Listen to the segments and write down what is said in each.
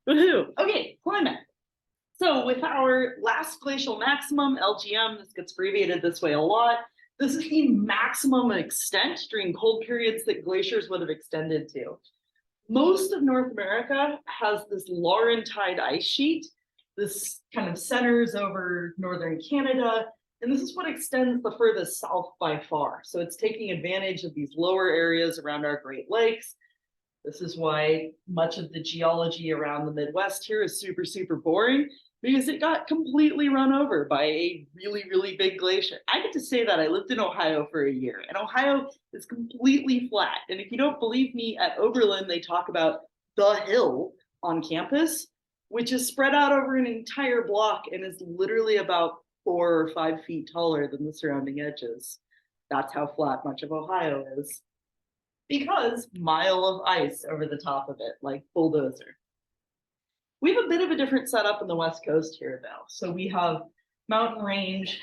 Woohoo! Okay, climate. So with our last glacial maximum, LGM, this gets abbreviated this way a lot, this is the maximum extent during cold periods that glaciers would have extended to. Most of North America has this Laurentide ice sheet. This kind of centers over northern Canada, and this is what extends the furthest south by far. So it's taking advantage of these lower areas around our Great Lakes. This is why much of the geology around the Midwest here is super, super boring, because it got completely run over by a really, really big glacier. I get to say that I lived in Ohio for a year, and Ohio is completely flat. And if you don't believe me, at Oberlin, they talk about the hill on campus, which is spread out over an entire block and is literally about 4 or 5 feet taller than the surrounding edges. That's how flat much of Ohio is. Because mile of ice over the top of it, like bulldozer. We have a bit of a different setup in the West Coast here, though. So we have mountain range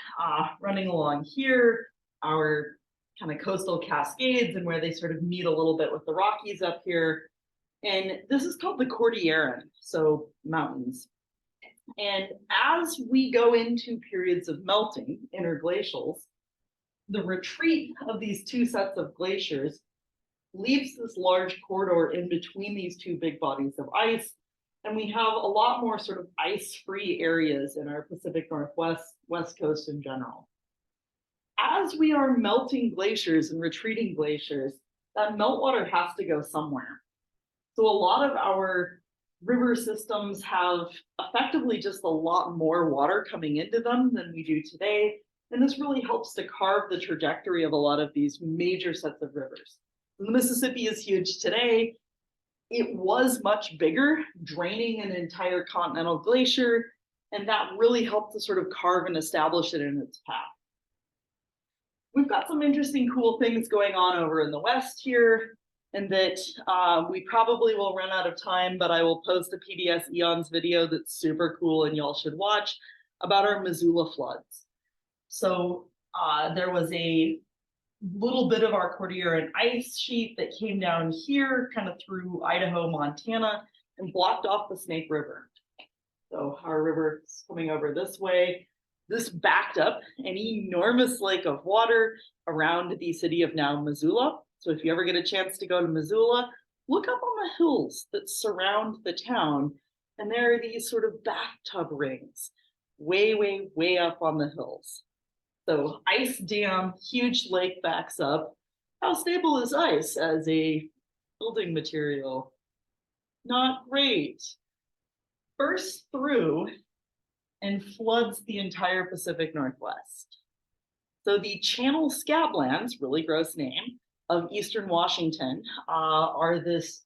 running along here, our kind of coastal Cascades, and where they sort of meet a little bit with the Rockies up here. And this is called the Cordilleran, so mountains. And as we go into periods of melting, interglacials, the retreat of these two sets of glaciers leaves this large corridor in between these two big bodies of ice. And we have a lot more sort of ice-free areas in our Pacific Northwest, West Coast in general. As we are melting glaciers and retreating glaciers, that meltwater has to go somewhere. So a lot of our river systems have effectively just a lot more water coming into them than we do today. And this really helps to carve the trajectory of a lot of these major sets of rivers. The Mississippi is huge today. It was much bigger, draining an entire continental glacier, and that really helped to sort of carve and establish it in its path. We've got some interesting, cool things going on over in the West here, and that we probably will run out of time, but I will post a PBS Eons video that's super cool and y'all should watch about our Missoula floods. So there was a little bit of our Cordilleran ice sheet that came down here kind of through Idaho, Montana, and blocked off the Snake River. So our river is coming over this way. This backed up an enormous lake of water around the city of now Missoula. So if you ever get a chance to go to Missoula, look up on the hills that surround the town. And there are these sort of bathtub rings way, way, way up on the hills. So ice dam, huge lake backs up. How stable is ice as a building material? Not great. Bursts through and floods the entire Pacific Northwest. So the Channel Scablands, really gross name, of Eastern Washington are this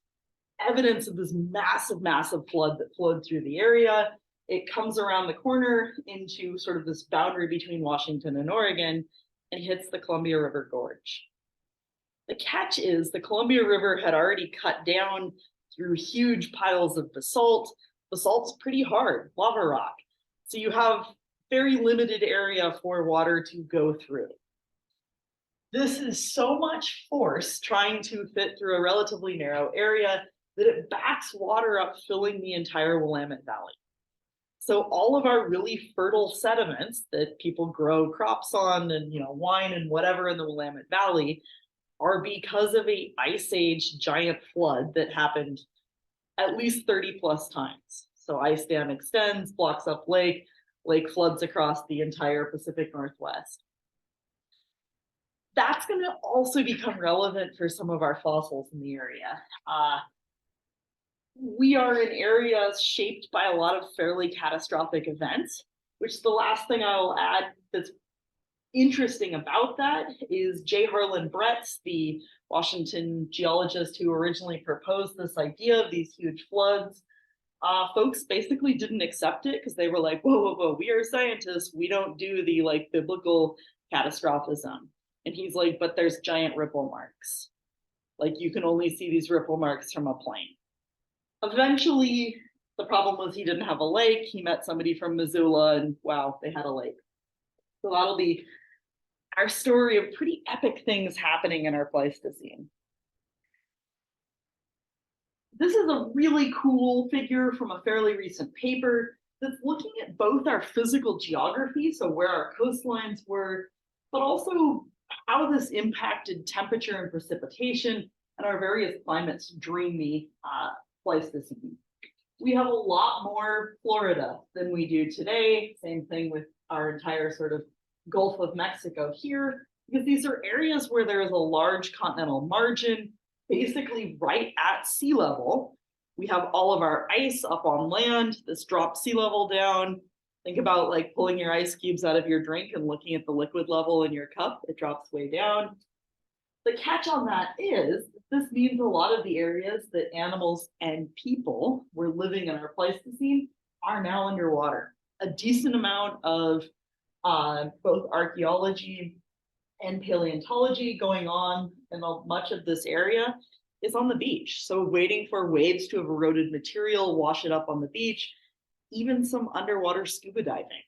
evidence of this massive, massive flood that flowed through the area. It comes around the corner into sort of this boundary between Washington and Oregon and hits the Columbia River Gorge. The catch is the Columbia River had already cut down through huge piles of basalt. Basalt's pretty hard, lava rock. So you have very limited area for water to go through. This is so much force trying to fit through a relatively narrow area that it backs water up, filling the entire Willamette Valley. So all of our really fertile sediments that people grow crops on and wine and whatever in the Willamette Valley are because of a ice age giant flood that happened at least 30 plus times. So ice dam extends, blocks up lake, lake floods across the entire Pacific Northwest. That's going to also become relevant for some of our fossils in the area. We are in areas shaped by a lot of fairly catastrophic events, which the last thing I'll add that's interesting about that is J. Harlan Bretz, the Washington geologist who originally proposed this idea of these huge floods. Folks basically didn't accept it because they were like, whoa, whoa, whoa, we are scientists. We don't do the biblical catastrophism. And he's like, but there's giant ripple marks. You can only see these ripple marks from a plane. Eventually, the problem was he didn't have a lake. He met somebody from Missoula and wow, they had a lake. So that'll be our story of pretty epic things happening in our Pleistocene. This is a really cool figure from a fairly recent paper that's looking at both our physical geography, so where our coastlines were, but also how this impacted temperature and precipitation and our various climates during the Pleistocene. We have a lot more Florida than we do today. Same thing with our entire sort of Gulf of Mexico here, because these are areas where there is a large continental margin, basically right at sea level. We have all of our ice up on land. This drops sea level down. Think about like pulling your ice cubes out of your drink and looking at the liquid level in your cup. It drops way down. The catch on that is this means a lot of the areas that animals and people were living in our Pleistocene are now underwater. A decent amount of both archaeology and paleontology going on in much of this area is on the beach. So waiting for waves to have eroded material, wash it up on the beach, even some underwater scuba diving.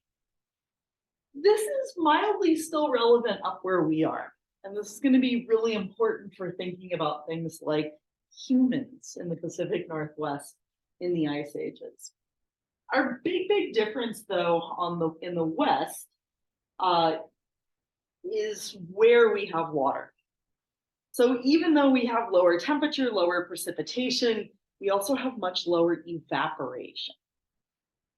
This is mildly still relevant up where we are. And this is going to be really important for thinking about things like humans in the Pacific Northwest in the ice ages. Our big difference, though, in the West is where we have water. So even though we have lower temperature, lower precipitation, we also have much lower evaporation.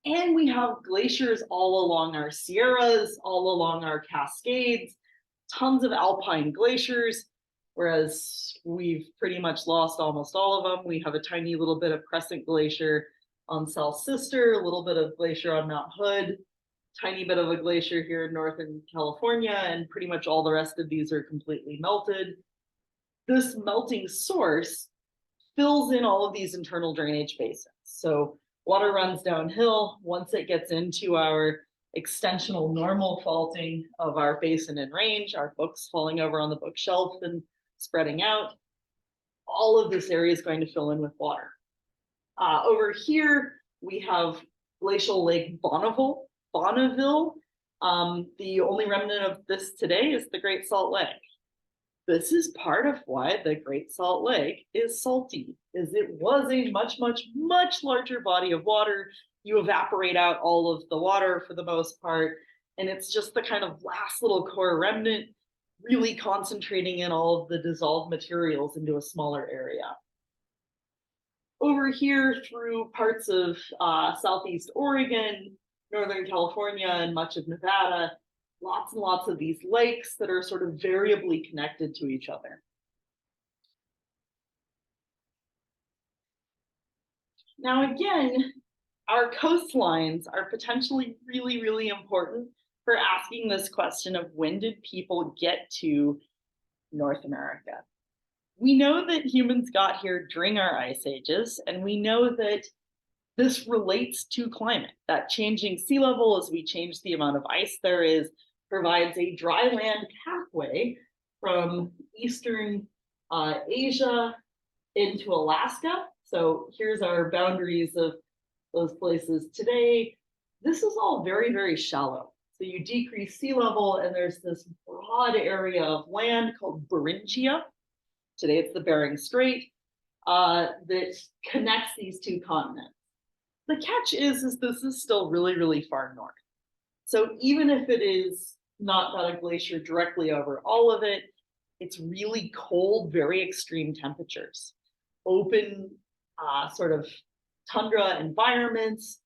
And we have glaciers all along our sierras, all along our Cascades, tons of alpine glaciers, whereas we've pretty much lost almost all of them. We have a tiny little bit of Crescent Glacier on South Sister, a little bit of glacier on Mount Hood, tiny bit of a glacier here in Northern California, and pretty much all the rest of these are completely melted. This melting source fills in all of these internal drainage basins. So water runs downhill. Once it gets into our extensional normal faulting of our basin and range, our books falling over on the bookshelf and spreading out, all of this area is going to fill in with water. Over here, we have glacial Lake Bonneville. The only remnant of this today is the Great Salt Lake. This is part of why the Great Salt Lake is salty, is it was a much larger body of water. You evaporate out all of the water for the most part, and it's just the kind of last little core remnant, really concentrating in all of the dissolved materials into a smaller area. Over here through parts of Southeast Oregon, Northern California, and much of Nevada, lots and lots of these lakes that are sort of variably connected to each other. Now, again, our coastlines are potentially really important for asking this question of when did people get to North America? We know that humans got here during our ice ages, and we know that this relates to climate. That changing sea level as we change the amount of ice there is provides a dry land pathway from Eastern Asia into Alaska. So here's our boundaries of those places today. This is all very shallow. So you decrease sea level and there's this broad area of land called Beringia. Today it's the Bering Strait that connects these two continents. The catch is this is still really far north. So even if it is not got a glacier directly over all of it, it's really cold, very extreme temperatures. Open sort of tundra environments.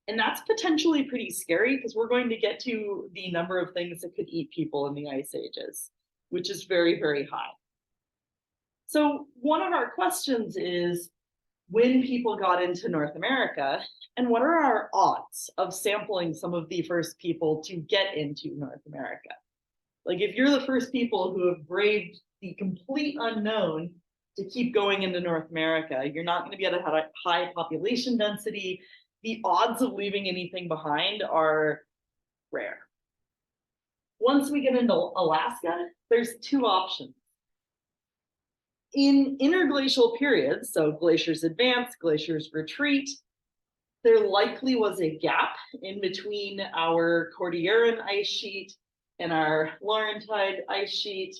And that's potentially pretty scary because we're going to get to the number of things that could eat people in the ice ages, which is very high. So one of our questions is when people got into North America, and what are our odds of sampling some of the first people to get into North America? Like if you're the first people who have braved the complete unknown to keep going into North America, you're not going to be at a high population density. The odds of leaving anything behind are rare. Once we get into Alaska, there's two options. In interglacial periods, so glaciers advance, glaciers retreat, there likely was a gap in between our Cordilleran ice sheet and our Laurentide ice sheet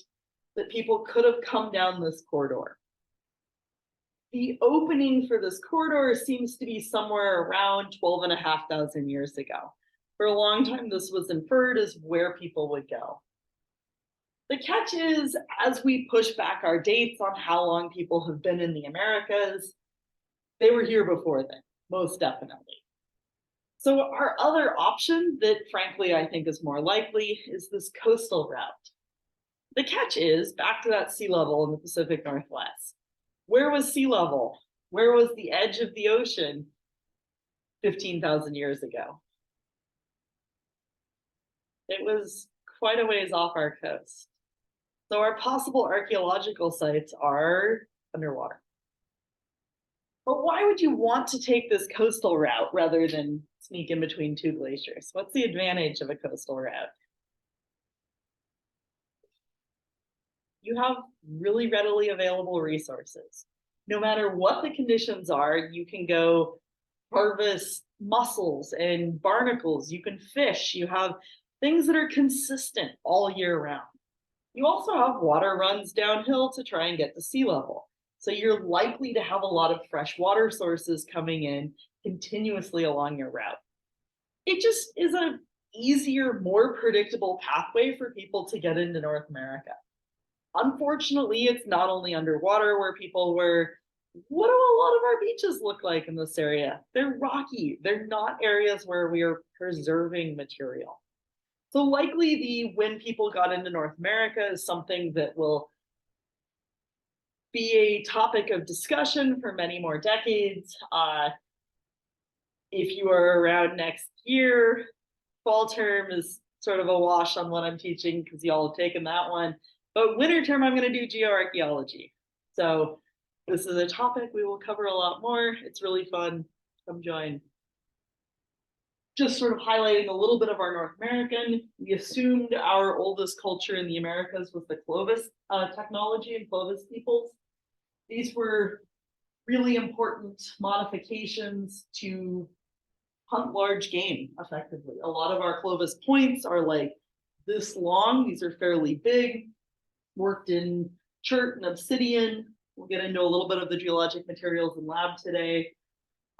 that people could have come down this corridor. The opening for this corridor seems to be somewhere around 12,500 years ago. For a long time, this was inferred as where people would go. The catch is, as we push back our dates on how long people have been in the Americas, they were here before then, most definitely. So our other option that frankly I think is more likely is this coastal route. The catch is, back to that sea level in the Pacific Northwest. Where was sea level? Where was the edge of the ocean 15,000 years ago? It was quite a ways off our coast. So our possible archaeological sites are underwater. But why would you want to take this coastal route rather than sneak in between two glaciers? What's the advantage of a coastal route? You have really readily available resources. No matter what the conditions are, you can go harvest mussels and barnacles, you can fish, you have things that are consistent all year round. You also have water runs downhill to try and get to sea level. So you're likely to have a lot of fresh water sources coming in continuously along your route. It just is an easier, more predictable pathway for people to get into North America. Unfortunately, it's not only underwater where people were. What do a lot of our beaches look like in this area? They're rocky. They're not areas where we are preserving material. So likely the when people got into North America is something that will be a topic of discussion for many more decades. If you are around next year, fall term is sort of a wash on what I'm teaching because y'all have taken that one. But winter term, I'm going to do geoarchaeology. So this is a topic we will cover a lot more. It's really fun. Come join. Just sort of highlighting a little bit of our North American. We assumed our oldest culture in the Americas was the Clovis technology and Clovis peoples. These were really important modifications to hunt large game effectively. A lot of our Clovis points are like this long. These are fairly big, worked in chert and obsidian. We'll get into a little bit of the geologic materials in lab today.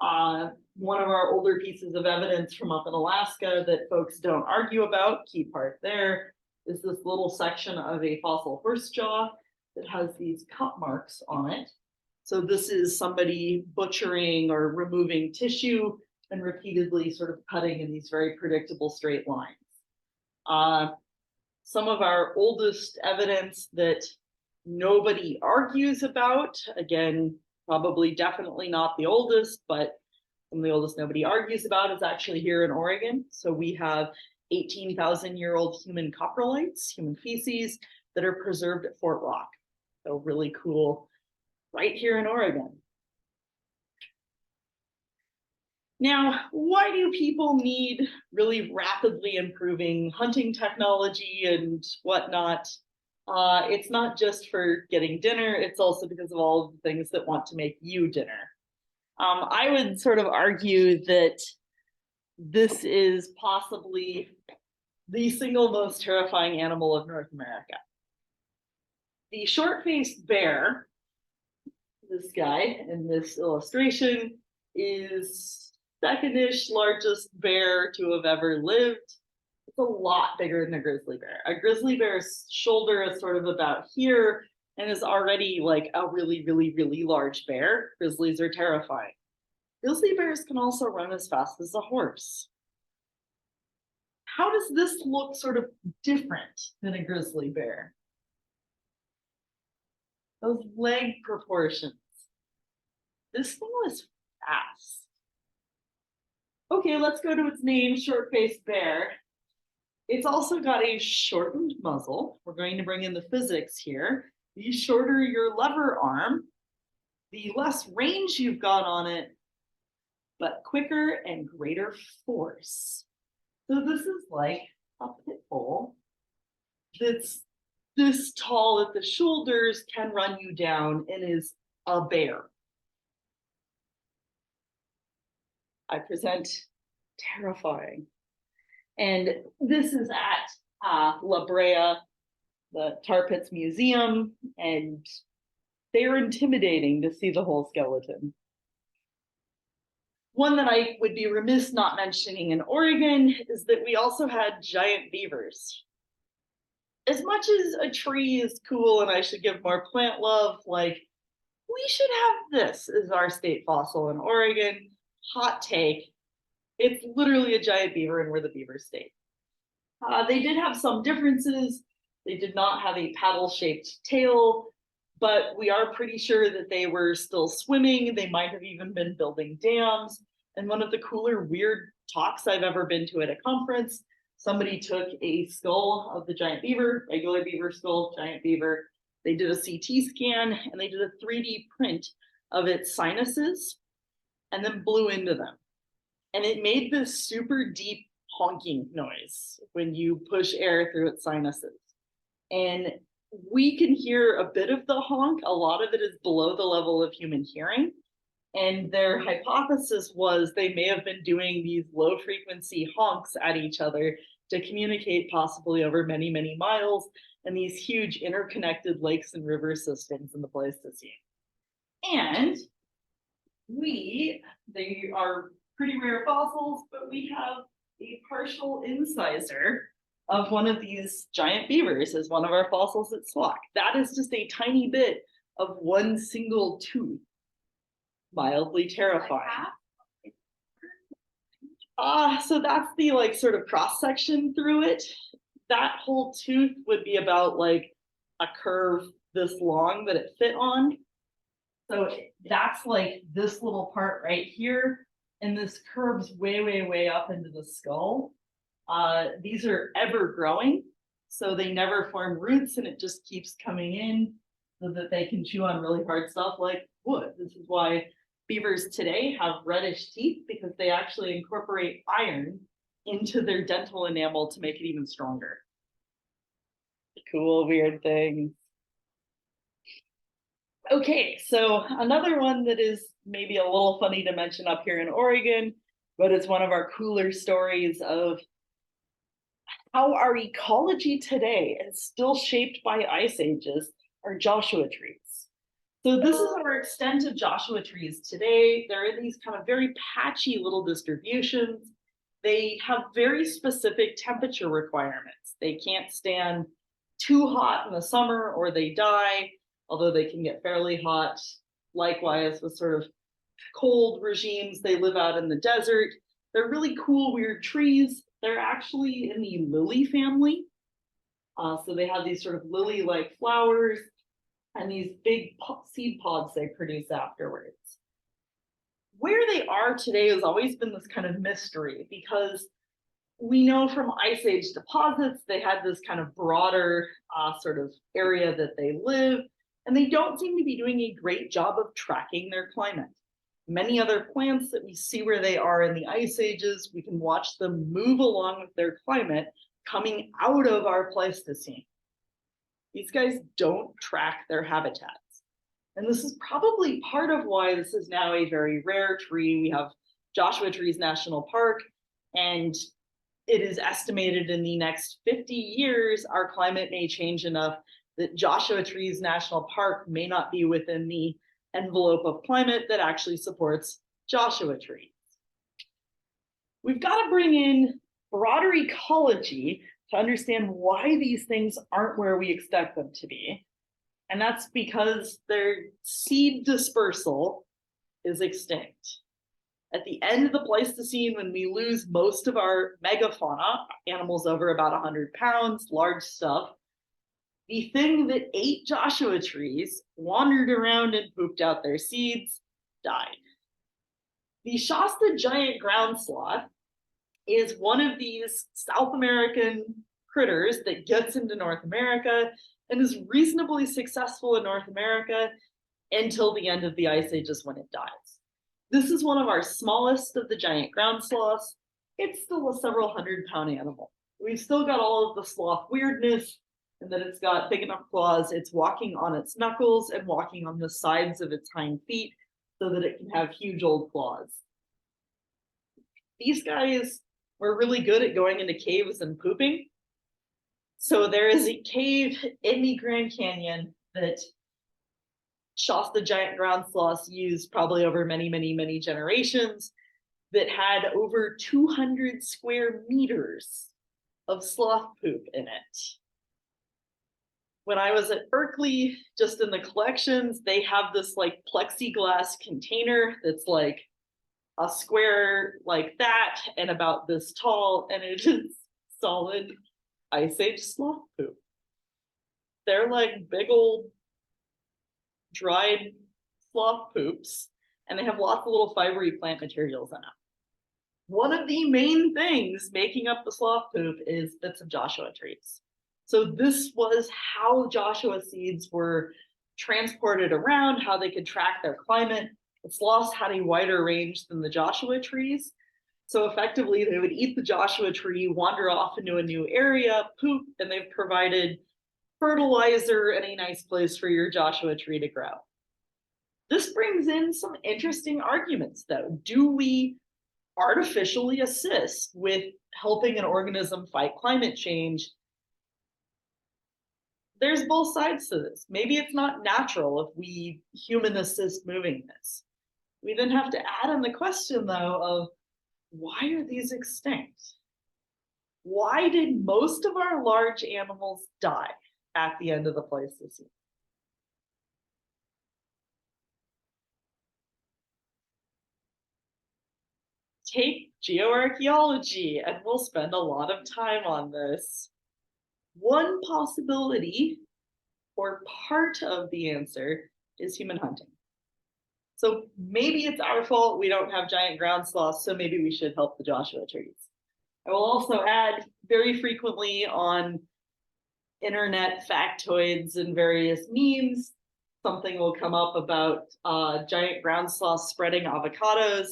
One of our older pieces of evidence from up in Alaska that folks don't argue about, key part there, is this little section of a fossil horse jaw that has these cut marks on it. So this is somebody butchering or removing tissue and repeatedly sort of cutting in these very predictable straight lines. Some of our oldest evidence that nobody argues about, again, probably definitely not the oldest, but some of the oldest nobody argues about is actually here in Oregon. So we have 18,000-year-old human coprolites, human feces, that are preserved at Fort Rock. So really cool, right here in Oregon. Now, why do people need really rapidly improving hunting technology and whatnot? It's not just for getting dinner, it's also because of all of the things that want to make you dinner. I would sort of argue that this is possibly the single most terrifying animal of North America. The short-faced bear, this guy in this illustration, is second-ish largest bear to have ever lived. It's a lot bigger than a grizzly bear. A grizzly bear's shoulder is sort of about here and is already like a really, really, really large bear. Grizzlies are terrifying. Grizzly bears can also run as fast as a horse. How does this look sort of different than a grizzly bear? Those leg proportions. This thing was fast. Okay, let's go to its name, short-faced bear. It's also got a shortened muzzle. We're going to bring in the physics here. The shorter your lever arm, the less range you've got on it, but quicker and greater force. So this is like a pit bull that's this tall at the shoulders, can run you down, and is a bear. I present terrifying. And this is at La Brea, the Tar Pits Museum, and They are intimidating to see the whole skeleton. One that I would be remiss not mentioning in Oregon is that we also had giant beavers. As much as a tree is cool and I should give more plant love, like, we should have this as our state fossil in Oregon. Hot take. It's literally a giant beaver and we're the beaver state. They did have some differences. They did not have a paddle-shaped tail, but we are pretty sure that they were still swimming. They might have even been building dams. And one of the cooler, weird talks I've ever been to at a conference, somebody took a skull of the giant beaver, regular beaver skull, giant beaver. They did a CT scan and they did a 3D print of its sinuses and then blew into them. And it made this super deep honking noise when you push air through its sinuses. And we can hear a bit of the honk. A lot of it is below the level of human hearing. And their hypothesis was they may have been doing these low frequency honks at each other to communicate possibly over many, many miles and these huge interconnected lakes and river systems in the Pleistocene. And they are pretty rare fossils, but we have a partial incisor of one of these giant beavers as one of our fossils at SWAC. That is just a tiny bit of one single tooth. Mildly terrifying. So that's the like sort of cross section through it. That whole tooth would be about like a curve this long that it fit on. So that's like this little part right here, and this curves way, way, way up into the skull. These are ever growing, so they never form roots, and it just keeps coming in so that they can chew on really hard stuff like wood. This is why beavers today have reddish teeth, because they actually incorporate iron into their dental enamel to make it even stronger. Cool, weird things. Okay, so another one that is maybe a little funny to mention up here in Oregon, but it's one of our cooler stories of how our ecology today is still shaped by ice ages, are Joshua trees. So this is our extent of Joshua trees today. They're in these kind of very patchy little distributions. They have very specific temperature requirements. They can't stand too hot in the summer or they die, although they can get fairly hot. Likewise, with sort of cold regimes, they live out in the desert. They're really cool, weird trees. They're actually in the lily family. So they have these sort of lily-like flowers and these big seed pods they produce afterwards. Where they are today has always been this kind of mystery, because we know from Ice Age deposits, they had this kind of broader sort of area that they live, and they don't seem to be doing a great job of tracking their climate. Many other plants that we see where they are in the ice ages, we can watch them move along with their climate coming out of our Pleistocene. These guys don't track their habitats. And this is probably part of why this is now a very rare tree. We have Joshua Trees National Park, and it is estimated in the next 50 years, our climate may change enough that Joshua Trees National Park may not be within the envelope of climate that actually supports Joshua trees. We've got to bring in broader ecology to understand why these things aren't where we expect them to be. And that's because their seed dispersal is extinct. At the end of the Pleistocene, when we lose most of our megafauna, animals over about 100 pounds, large stuff, the thing that ate Joshua trees, wandered around and pooped out their seeds, died. The Shasta giant ground sloth is one of these South American critters that gets into North America and is reasonably successful in North America until the end of the ice ages, when it dies. This is one of our smallest of the giant ground sloths. It's still a several 100-pound animal. We've still got all of the sloth weirdness, and that it's got big enough claws. It's walking on its knuckles and walking on the sides of its hind feet so that it can have huge old claws. These guys were really good at going into caves and pooping. So there is a cave in the Grand Canyon that Shasta giant ground sloths used probably over many, many, many generations that had over 200 square meters of sloth poop in it. When I was at Berkeley, just in the collections, they have this like plexiglass container that's like a square like that and about this tall, and it is solid Ice Age sloth poop. They're like big old dried sloth poops, and they have lots of little fibery plant materials in them. One of the main things making up the sloth poop is bits of Joshua trees. So this was how Joshua seeds were transported around, how they could track their climate. The sloths had a wider range than the Joshua trees. So effectively, they would eat the Joshua tree, wander off into a new area, poop, and they've provided fertilizer and a nice place for your Joshua tree to grow. This brings in some interesting arguments, though. Do we artificially assist with helping an organism fight climate change? There's both sides to this. Maybe it's not natural if we human assist moving this. We then have to add in the question, though, of why are these extinct? Why did most of our large animals die at the end of the Pleistocene? Take geoarchaeology, and we'll spend a lot of time on this. One possibility, or part of the answer, is human hunting. So maybe it's our fault we don't have giant ground sloths, so maybe we should help the Joshua trees. I will also add, very frequently on internet factoids and various memes, something will come up about giant ground sloths spreading avocados.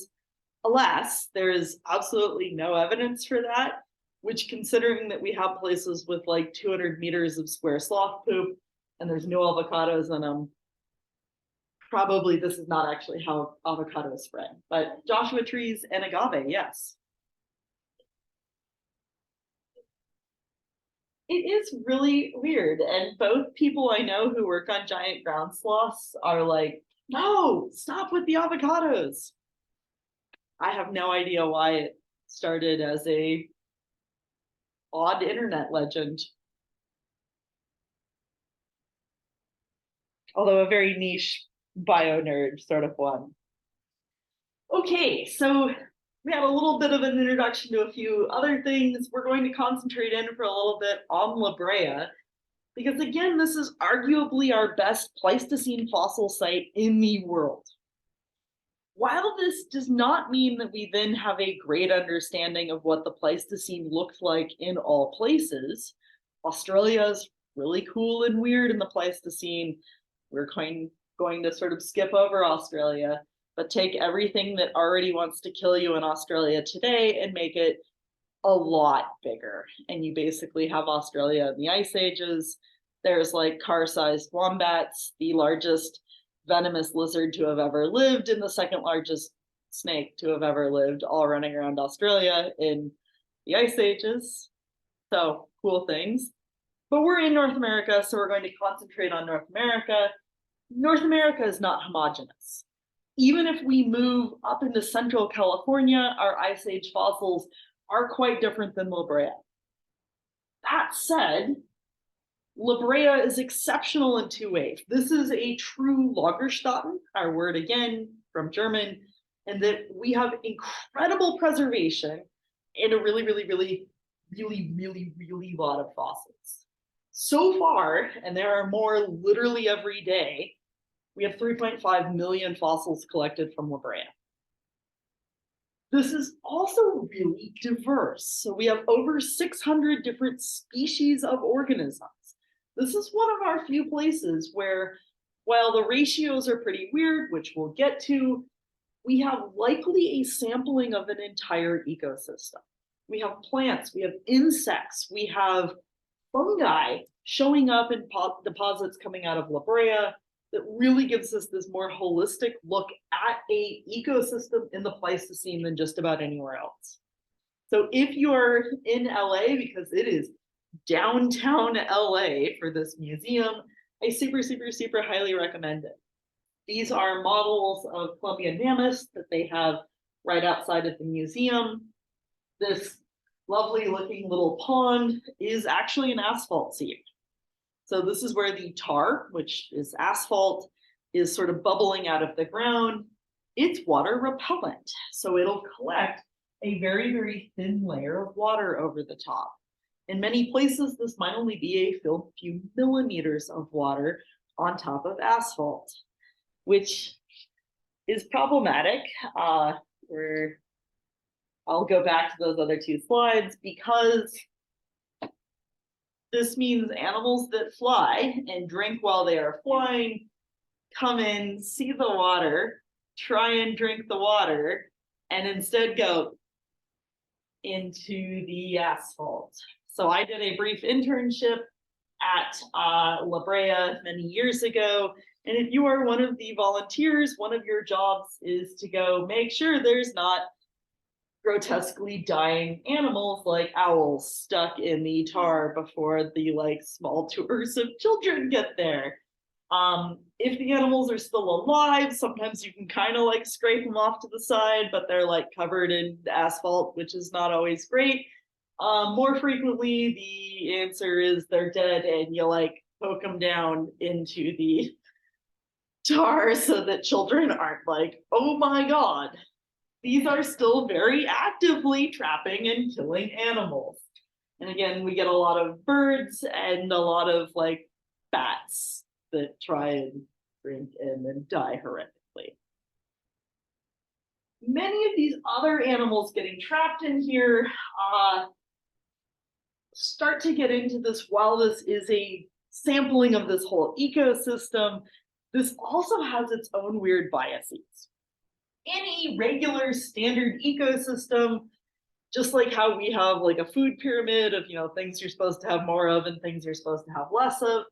Alas, there is absolutely no evidence for that, which, considering that we have places with like 200 meters of square sloth poop and there's no avocados in them, probably this is not actually how avocados spread. But Joshua trees and agave, yes. It is really weird. And both people I know who work on giant ground sloths are like, no, stop with the avocados. I have no idea why it started as a odd internet legend. Although a very niche bio nerd sort of one. Okay, so we had a little bit of an introduction to a few other things. We're going to concentrate in for a little bit on La Brea, because again, this is arguably our best Pleistocene fossil site in the world. While this does not mean that we then have a great understanding of what the Pleistocene looked like in all places, Australia is really cool and weird in the Pleistocene. We're going to sort of skip over Australia, but take everything that already wants to kill you in Australia today and make it a lot bigger. And you basically have Australia in the ice ages. There's like car-sized wombats, the largest venomous lizard to have ever lived, and the second largest snake to have ever lived, all running around Australia in the ice ages. So cool things. But we're in North America, so we're going to concentrate on North America. North America is not homogeneous. Even if we move up into central California, our ice age fossils are quite different than La Brea. That said, La Brea is exceptional in two ways. This is a true Lagerstätten, our word again from German, and that we have incredible preservation and a really lot of fossils. So far, and there are more literally every day, we have 3.5 million fossils collected from La Brea. This is also really diverse. So we have over 600 different species of organisms. This is one of our few places where, while the ratios are pretty weird, which we'll get to, we have likely a sampling of an entire ecosystem. We have plants, we have insects, we have fungi showing up in deposits coming out of La Brea that really gives us this more holistic look at a ecosystem in the Pleistocene than just about anywhere else. So if you're in LA, because it is downtown LA for this museum, I super highly recommend it. These are models of Columbian mammoths that they have right outside of the museum. This lovely looking little pond is actually an asphalt seep. So this is where the tar, which is asphalt, is sort of bubbling out of the ground. It's water repellent, so it'll collect a very, very thin layer of water over the top. In many places, this might only be a few millimeters of water on top of asphalt, which is problematic. Where I'll go back to those other two slides, because this means animals that fly and drink while they are flying come in, see the water, try and drink the water, and instead go into the asphalt. So I did a brief internship at La Brea many years ago. And if you are one of the volunteers, one of your jobs is to go make sure there's not grotesquely dying animals like owls stuck in the tar before the small tours of children get there. If the animals are still alive, sometimes you can kind of scrape them off to the side, but they're covered in asphalt, which is not always great. More frequently, the answer is they're dead, and you poke them down into the tar so that children aren't oh my God. These are still very actively trapping and killing animals. And again, we get a lot of birds and a lot of bats that try and drink and then die horrifically. Many of these other animals getting trapped in here start to get into this. While this is a sampling of this whole ecosystem, this also has its own weird biases. Any regular standard ecosystem, just like how we have a food pyramid of things you're supposed to have more of and things you're supposed to have less of,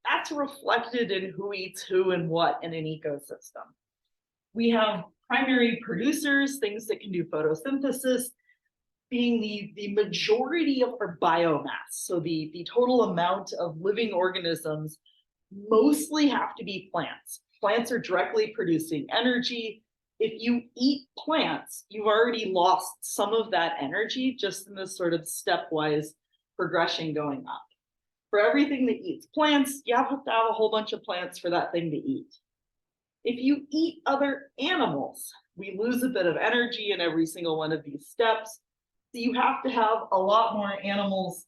that's reflected in who eats who and what in an ecosystem. We have primary producers, things that can do photosynthesis, being the majority of our biomass. So the total amount of living organisms mostly have to be plants. Plants are directly producing energy. If you eat plants, you've already lost some of that energy just in this sort of stepwise progression going up. For everything that eats plants, you have to have a whole bunch of plants for that thing to eat. If you eat other animals, we lose a bit of energy in every single one of these steps. So you have to have a lot more animals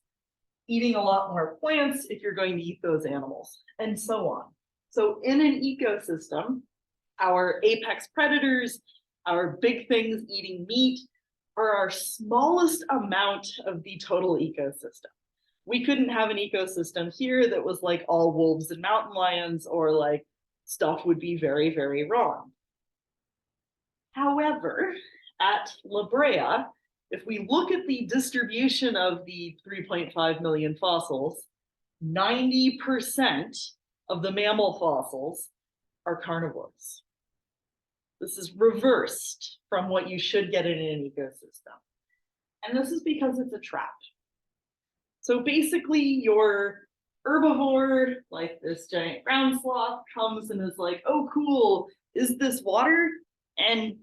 eating a lot more plants if you're going to eat those animals, and so on. So in an ecosystem, our apex predators, our big things eating meat, are our smallest amount of the total ecosystem. We couldn't have an ecosystem here that was all wolves and mountain lions, or stuff would be very, very wrong. However, at La Brea, if we look at the distribution of the 3.5 million fossils, 90% of the mammal fossils are carnivores. This is reversed from what you should get in an ecosystem. And this is because it's a trap. So basically, your herbivore, like this giant ground sloth, comes and is oh, cool, is this water? And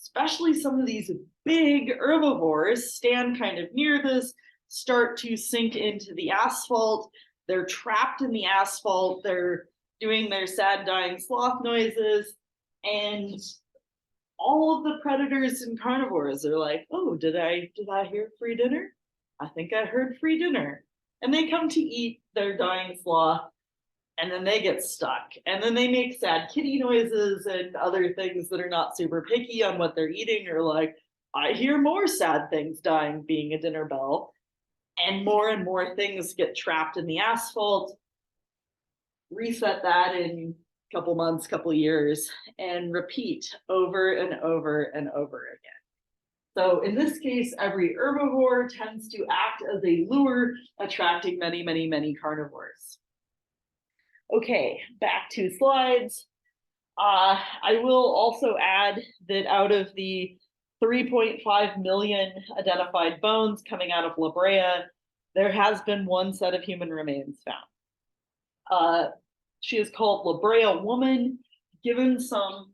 especially some of these big herbivores stand kind of near this, start to sink into the asphalt. They're trapped in the asphalt. They're doing their sad dying sloth noises. And all of the predators and carnivores are oh, did I hear free dinner? I think I heard free dinner. And they come to eat their dying sloth, and then they get stuck. And then they make sad kitty noises and other things that are not super picky on what they're eating, or I hear more sad things dying being a dinner bell. And more things get trapped in the asphalt. Reset that in a couple months, couple years, and repeat over and over and over again. So in this case, every herbivore tends to act as a lure, attracting many, many, many carnivores. Okay, back to slides. I will also add that out of the 3.5 million identified bones coming out of La Brea, there has been one set of human remains found. She is called La Brea woman. given some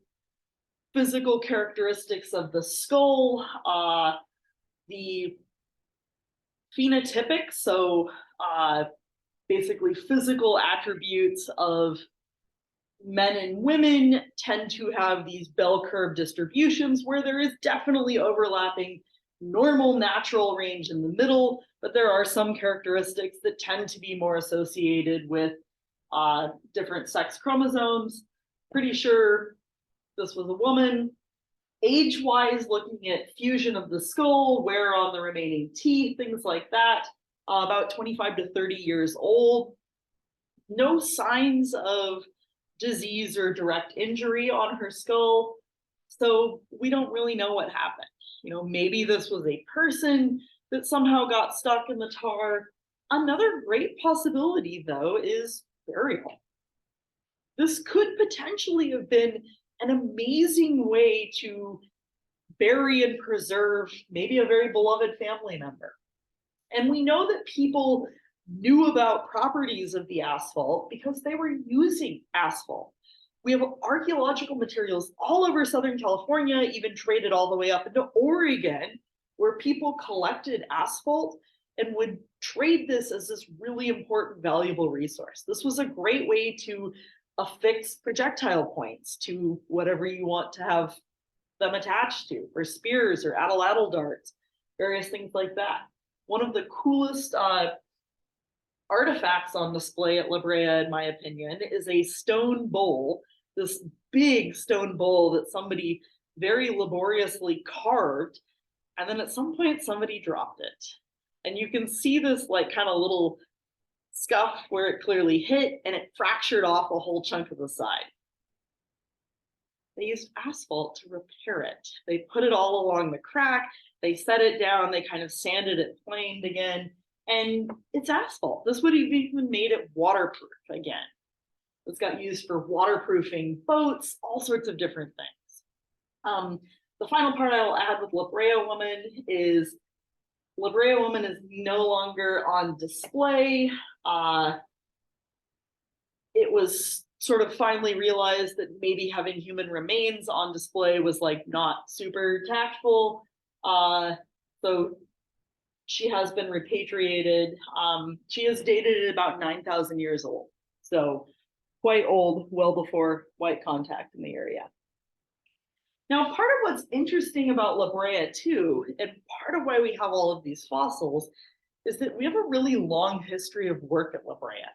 physical characteristics of the skull, the phenotypic, so basically physical attributes of men and women tend to have these bell curve distributions where there is definitely overlapping normal natural range in the middle, but there are some characteristics that tend to be more associated with different sex chromosomes. Pretty sure this was a woman. Age-wise, looking at fusion of the skull, wear on the remaining teeth, things like that, about 25 to 30 years old. No signs of disease or direct injury on her skull, so we don't really know what happened. You know, maybe this was a person that somehow got stuck in the tar. Another great possibility, though, is burial. This could potentially have been an amazing way to bury and preserve maybe a very beloved family member. And we know that people knew about properties of the asphalt because they were using asphalt. We have archaeological materials all over Southern California, even traded all the way up into Oregon, where people collected asphalt and would trade this as this really important, valuable resource. This was a great way to affix projectile points to whatever you want to have them attached to, or spears or atlatl darts, various things like that. One of the coolest artifacts on display at La Brea, in my opinion, is a stone bowl, this big stone bowl that somebody very laboriously carved, and then at some point somebody dropped it. And you can see this like kind of little scuff where it clearly hit, and it fractured off a whole chunk of the side. They used asphalt to repair it. They put it all along the crack, they set it down, they kind of sanded it, planed again, and it's asphalt. This would have even made it waterproof again. It's got used for waterproofing boats, all sorts of different things. The final part I will add with La Brea Woman is La Brea Woman is no longer on display. It was sort of finally realized that maybe having human remains on display was like not super tactful. So she has been repatriated. She is dated at about 9,000 years old. So quite old, well before white contact in the area. Now, part of what's interesting about La Brea too, and part of why we have all of these fossils, is that we have a really long history of work at La Brea.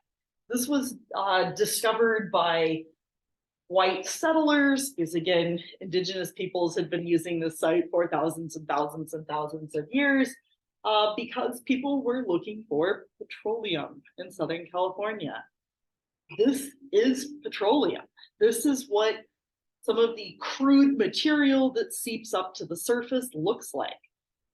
This was discovered by white settlers, because again, indigenous peoples had been using this site for thousands and thousands and thousands of years, because people were looking for petroleum in Southern California. This is petroleum. This is what some of the crude material that seeps up to the surface looks like.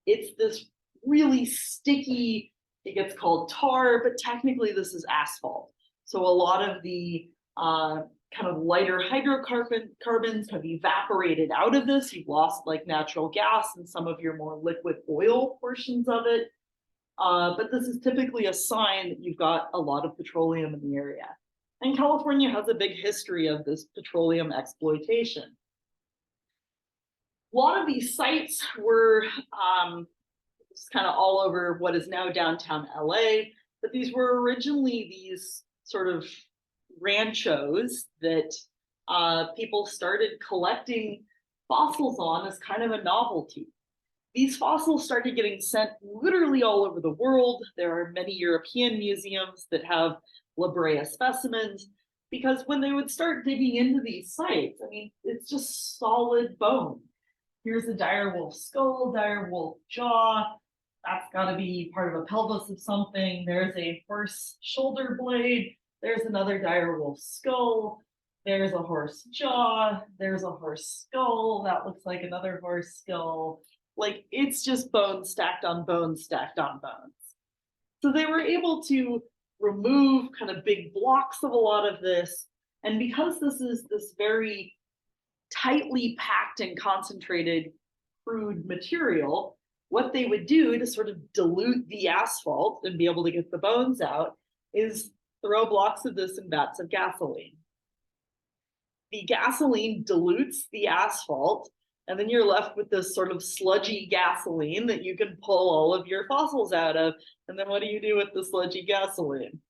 It's this really sticky, it gets called tar, but technically this is asphalt. So a lot of the kind of lighter hydrocarbons have evaporated out of this. You've lost like natural gas and some of your more liquid oil portions of it. But this is typically a sign that you've got a lot of petroleum in the area. And California has a big history of this petroleum exploitation. A lot of these sites were kind of all over what is now downtown LA, but these were originally these sort of ranchos that people started collecting fossils on as kind of a novelty. These fossils started getting sent literally all over the world. There are many European museums that have La Brea specimens, because when they would start digging into these sites, I mean, it's just solid bone. Here's a direwolf skull, direwolf jaw. That's got to be part of a pelvis of something. There's a horse shoulder blade. There's another direwolf skull. There's a horse jaw. There's a horse skull. That looks like another horse skull. Like, it's just bones stacked on bones stacked on bones. So they were able to remove kind of big blocks of a lot of this. And because this is this very tightly packed and concentrated crude material, what they would do to sort of dilute the asphalt and be able to get the bones out is throw blocks of this in vats of gasoline. the gasoline dilutes the asphalt, and then you're left with this sort of sludgy gasoline that you can pull all of your fossils out of. And then what do you do with the sludgy gasoline?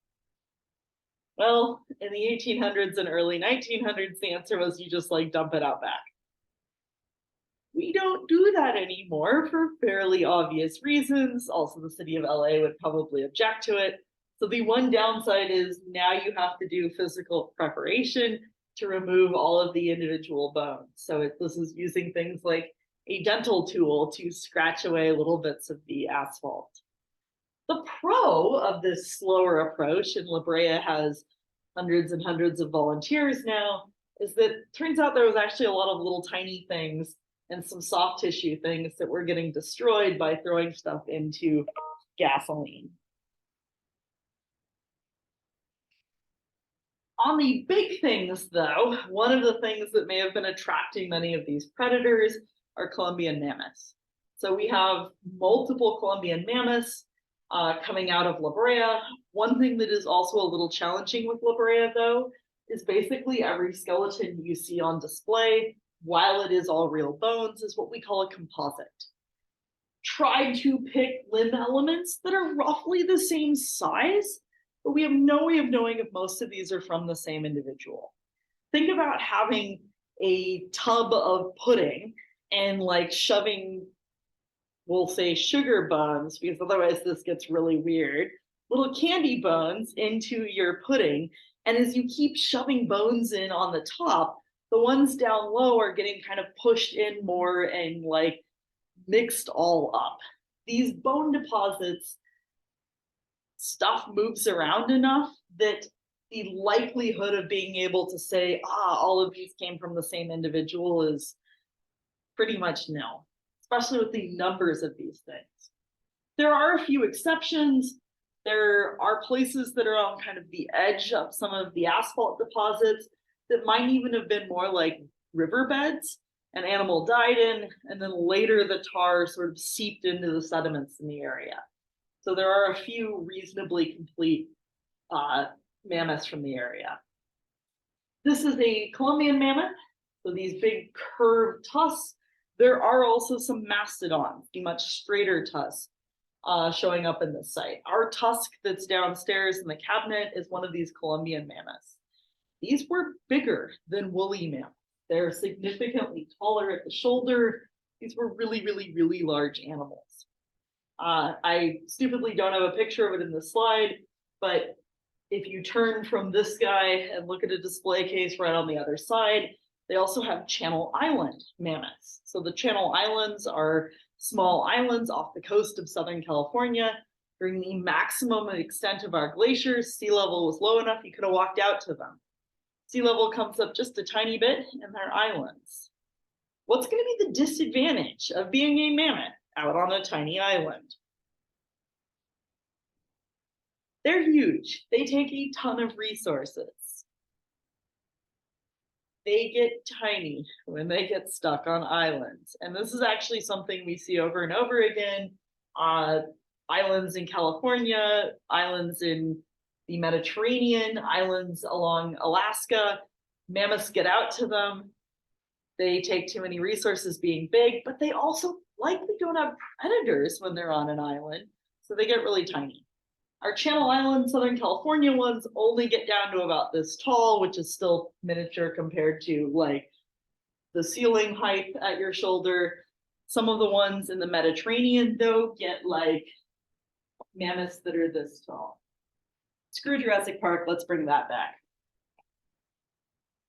Well, in the 1800s and early 1900s, the answer was you just like dump it out back. We don't do that anymore for fairly obvious reasons. Also, the city of LA would probably object to it. So the one downside is now you have to do physical preparation to remove all of the individual bones. So this is using things like a dental tool to scratch away little bits of the asphalt. The pro of this slower approach, and La Brea has hundreds and hundreds of volunteers now, is that it turns out there was actually a lot of little tiny things and some soft tissue things that were getting destroyed by throwing stuff into gasoline. On the big things, though, one of the things that may have been attracting many of these predators are Columbian mammoths. So we have multiple Columbian mammoths coming out of La Brea. One thing that is also a little challenging with La Brea, though, is basically every skeleton you see on display, while it is all real bones, is what we call a composite. Try to pick limb elements that are roughly the same size, but we have no way of knowing if most of these are from the same individual. Think about having a tub of pudding and like shoving, we'll say sugar bones, because otherwise this gets really weird, little candy bones into your pudding. And as you keep shoving bones in on the top, the ones down low are getting kind of pushed in more and like mixed all up. These bone deposits, stuff moves around enough that the likelihood of being able to say, all of these came from the same individual is pretty much nil, especially with the numbers of these things. There are a few exceptions. There are places that are on kind of the edge of some of the asphalt deposits that might even have been more like riverbeds. An animal died in, and then later the tar sort of seeped into the sediments in the area. So there are a few reasonably complete mammoths from the area. This is a Columbian mammoth, so these big curved tusks. There are also some mastodons, the much straighter tusks, showing up in this site. Our tusk that's downstairs in the cabinet is one of these Columbian mammoths. These were bigger than woolly mammoths. They're significantly taller at the shoulder. These were really, really, really large animals. I stupidly don't have a picture of it in the slide, but if you turn from this guy and look at a display case right on the other side, they also have Channel Island mammoths. So the Channel Islands are small islands off the coast of Southern California. During the maximum extent of our glaciers, sea level was low enough you could have walked out to them. Sea level comes up just a tiny bit and they're islands. What's going to be the disadvantage of being a mammoth out on a tiny island? They're huge. They take a ton of resources. They get tiny when they get stuck on islands. And this is actually something we see over and over again. Islands in California, islands in the Mediterranean, islands along Alaska. Mammoths get out to them. They take too many resources being big, but they also likely don't have predators when they're on an island, so they get really tiny. Our Channel Island, Southern California ones only get down to about this tall, which is still miniature compared to like the ceiling height at your shoulder. Some of the ones in the Mediterranean, though, get like mammoths that are this tall. Screw Jurassic Park, let's bring that back.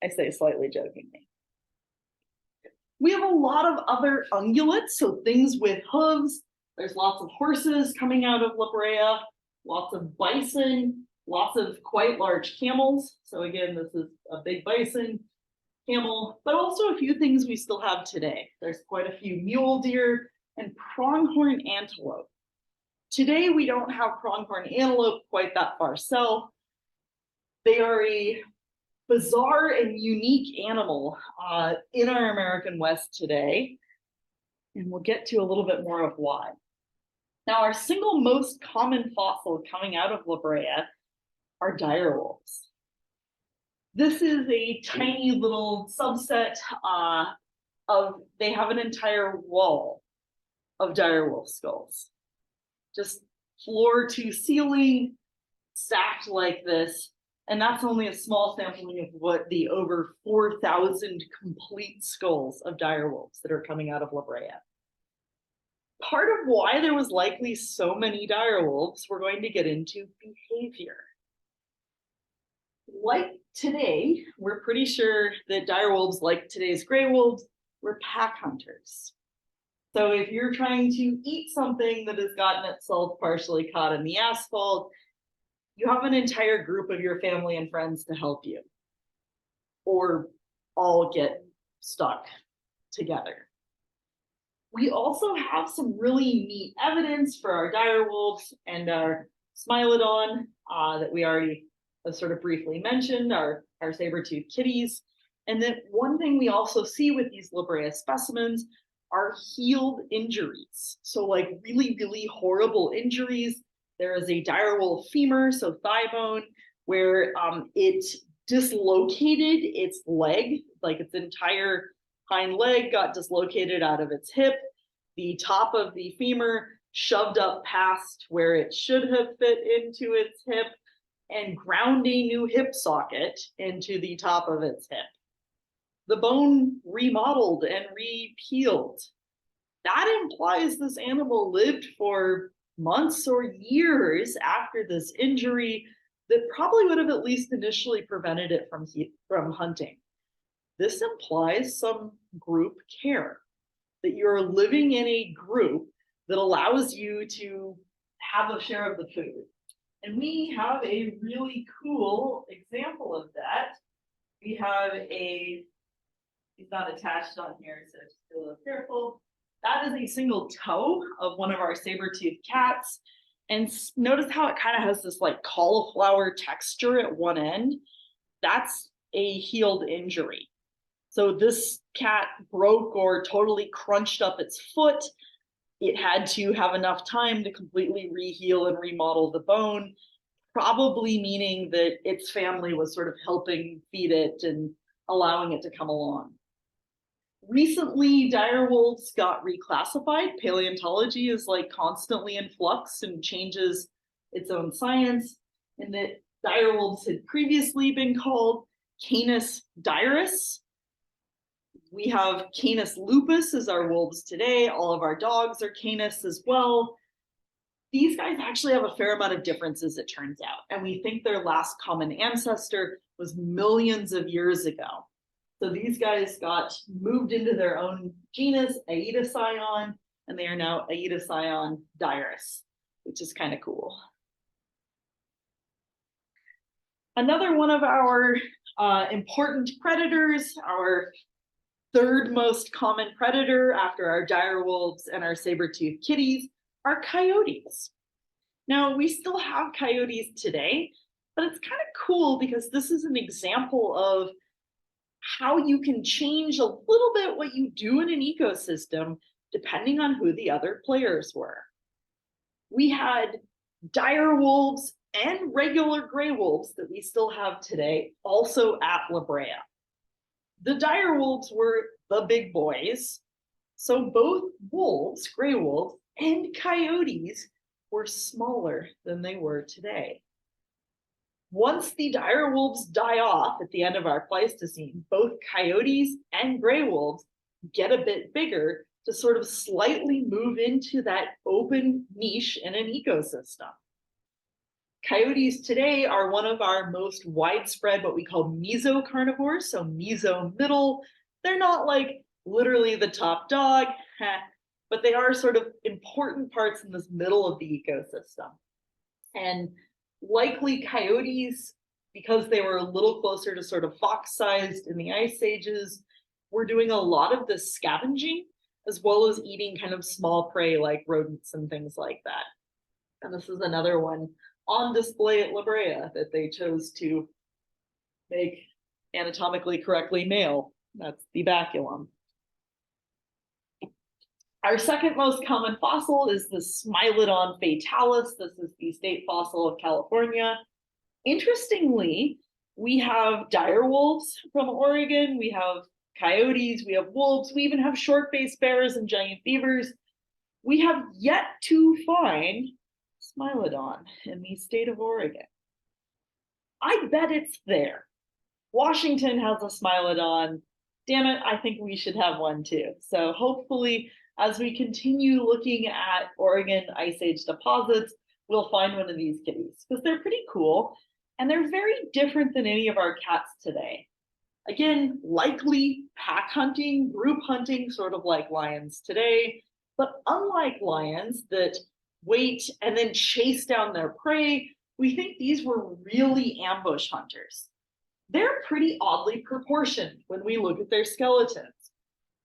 I say slightly jokingly. We have a lot of other ungulates, so things with hooves. There's lots of horses coming out of La Brea, lots of bison, lots of quite large camels. So again, this is a big bison, camel, but also a few things we still have today. There's quite a few mule deer and pronghorn antelope. Today, we don't have pronghorn antelope quite that far south. They are a bizarre and unique animal in our American West today, and we'll get to a little bit more of why. Now, our single most common fossil coming out of La Brea are direwolves. This is a tiny little subset they have an entire wall of direwolf skulls. Just floor to ceiling, stacked like this. And that's only a small sampling of what the over 4,000 complete skulls of direwolves that are coming out of La Brea. Part of why there was likely so many direwolves, we're going to get into behavior. Like today, we're pretty sure that direwolves, like today's gray wolves, were pack hunters. So if you're trying to eat something that has gotten itself partially caught in the asphalt, you have an entire group of your family and friends to help you, or all get stuck together. We also have some really neat evidence for our direwolves and our Smilodon that we already sort of briefly mentioned, our saber-toothed kitties. And then one thing we also see with these La Brea specimens are healed injuries. So like really, really horrible injuries. There is a direwolf femur, so thigh bone, where it dislocated its leg, like its entire hind leg got dislocated out of its hip. The top of the femur shoved up past where it should have fit into its hip and ground a new hip socket into the top of its hip. The bone remodeled and re-peeled. That implies this animal lived for months or years after this injury that probably would have at least initially prevented it from hunting. This implies some group care, that you're living in a group that allows you to have a share of the food. And we have a really cool example of that. We have he's not attached on here, so just be a little careful. That is a single toe of one of our saber-toothed cats. And notice how it kind of has this like cauliflower texture at one end. That's a healed injury. So this cat broke or totally crunched up its foot. It had to have enough time to completely re-heal and remodel the bone, probably meaning that its family was sort of helping feed it and allowing it to come along. Recently, direwolves got reclassified. Paleontology is like constantly in flux and changes its own science, and that direwolves had previously been called Canis dirus. We have Canis lupus as our wolves today. All of our dogs are Canis as well. These guys actually have a fair amount of differences, it turns out, and we think their last common ancestor was millions of years ago. So these guys got moved into their own genus, Aetoscion, and they are now Aetoscion dirus, which is kind of cool. Another one of our important predators, our third most common predator after our direwolves and our saber-toothed kitties, are coyotes. Now, we still have coyotes today, but it's kind of cool because this is an example of how you can change a little bit what you do in an ecosystem depending on who the other players were. We had dire wolves and regular gray wolves that we still have today also at La Brea. The dire wolves were the big boys, so both wolves, gray wolves, and coyotes were smaller than they were today. Once the dire wolves die off at the end of our Pleistocene, both coyotes and gray wolves get a bit bigger to sort of slightly move into that open niche in an ecosystem. Coyotes today are one of our most widespread, what we call mesocarnivores, so meso middle. They're not like literally the top dog, but they are sort of important parts in this middle of the ecosystem. And likely coyotes, because they were a little closer to sort of fox-sized in the ice ages, were doing a lot of this scavenging, as well as eating kind of small prey like rodents and things like that. And this is another one on display at La Brea that they chose to make anatomically correctly male. That's the baculum. Our second most common fossil is the Smilodon fatalis. This is the state fossil of California. Interestingly, We have dire wolves from Oregon. We have coyotes. We have wolves. We even have short-faced bears and giant beavers. We have yet to find Smilodon in the state of Oregon. I bet it's there. Washington has a Smilodon. Damn it, I think we should have one too. So hopefully, as we continue looking at Oregon Ice Age deposits, we'll find one of these kitties because they're pretty cool and they're very different than any of our cats today. Again, likely pack hunting, group hunting, sort of like lions today, but unlike lions that wait and then chase down their prey, we think these were really ambush hunters. They're pretty oddly proportioned when we look at their skeletons.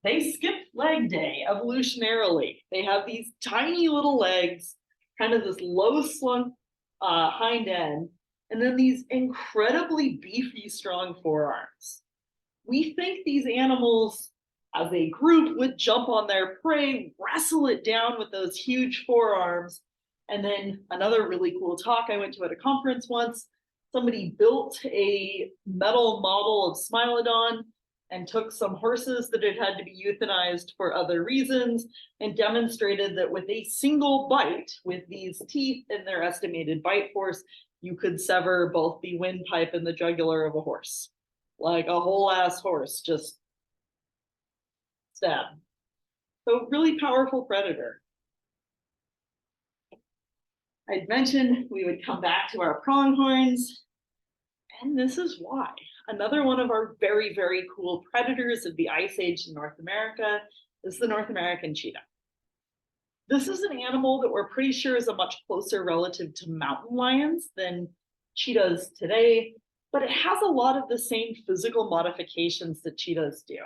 They skip leg day evolutionarily. They have these tiny little legs, kind of this low slung hind end, and then these incredibly beefy, strong forearms. We think these animals, as a group, would jump on their prey, wrestle it down with those huge forearms. And then another really cool talk I went to at a conference once, somebody built a metal model of Smilodon and took some horses that had to be euthanized for other reasons and demonstrated that with a single bite, with these teeth and their estimated bite force, you could sever both the windpipe and the jugular of a horse. Like a whole ass horse, just stab. So really powerful predator. I'd mentioned we would come back to our pronghorns, and this is why. Another one of our very, very cool predators of the Ice Age in North America is the North American cheetah. This is an animal that we're pretty sure is a much closer relative to mountain lions than cheetahs today, but it has a lot of the same physical modifications that cheetahs do.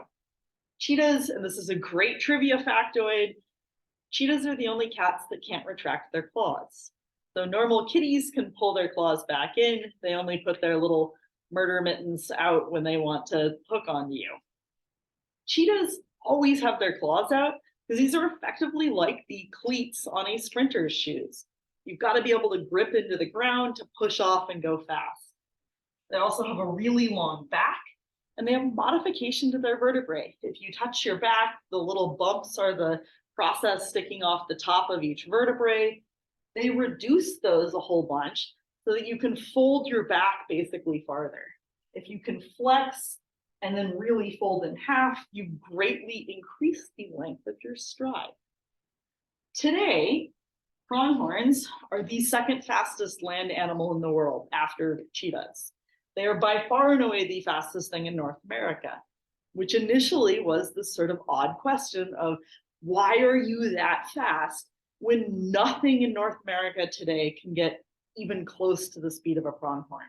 Cheetahs, and this is a great trivia factoid, cheetahs are the only cats that can't retract their claws. So normal kitties can pull their claws back in. They only put their little murder mittens out when they want to hook onto you. Cheetahs always have their claws out because these are effectively like the cleats on a sprinter's shoes. You've got to be able to grip into the ground to push off and go fast. They also have a really long back, and they have modification to their vertebrae. If you touch your back, the little bumps are the process sticking off the top of each vertebrae. They reduce those a whole bunch so that you can fold your back basically farther. If you can flex and then really fold in half, you greatly increase the length of your stride. Today, pronghorns are the second fastest land animal in the world after cheetahs. They are by far and away the fastest thing in North America, which initially was this sort of odd question of why are you that fast when nothing in North America today can get even close to the speed of a pronghorn?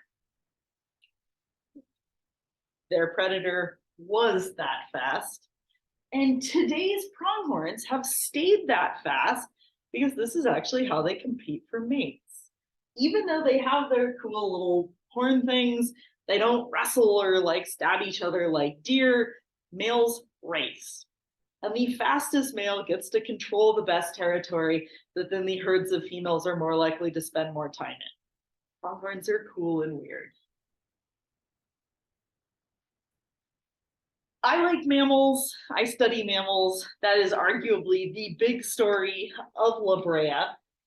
Their predator was that fast, and today's pronghorns have stayed that fast because this is actually how they compete for mates. Even though they have their cool little horn things, they don't wrestle or like stab each other like deer. Males race. And the fastest male gets to control the best territory that then the herds of females are more likely to spend more time in. Pronghorns are cool and weird. I like mammals. I study mammals. That is arguably the big story of La Brea.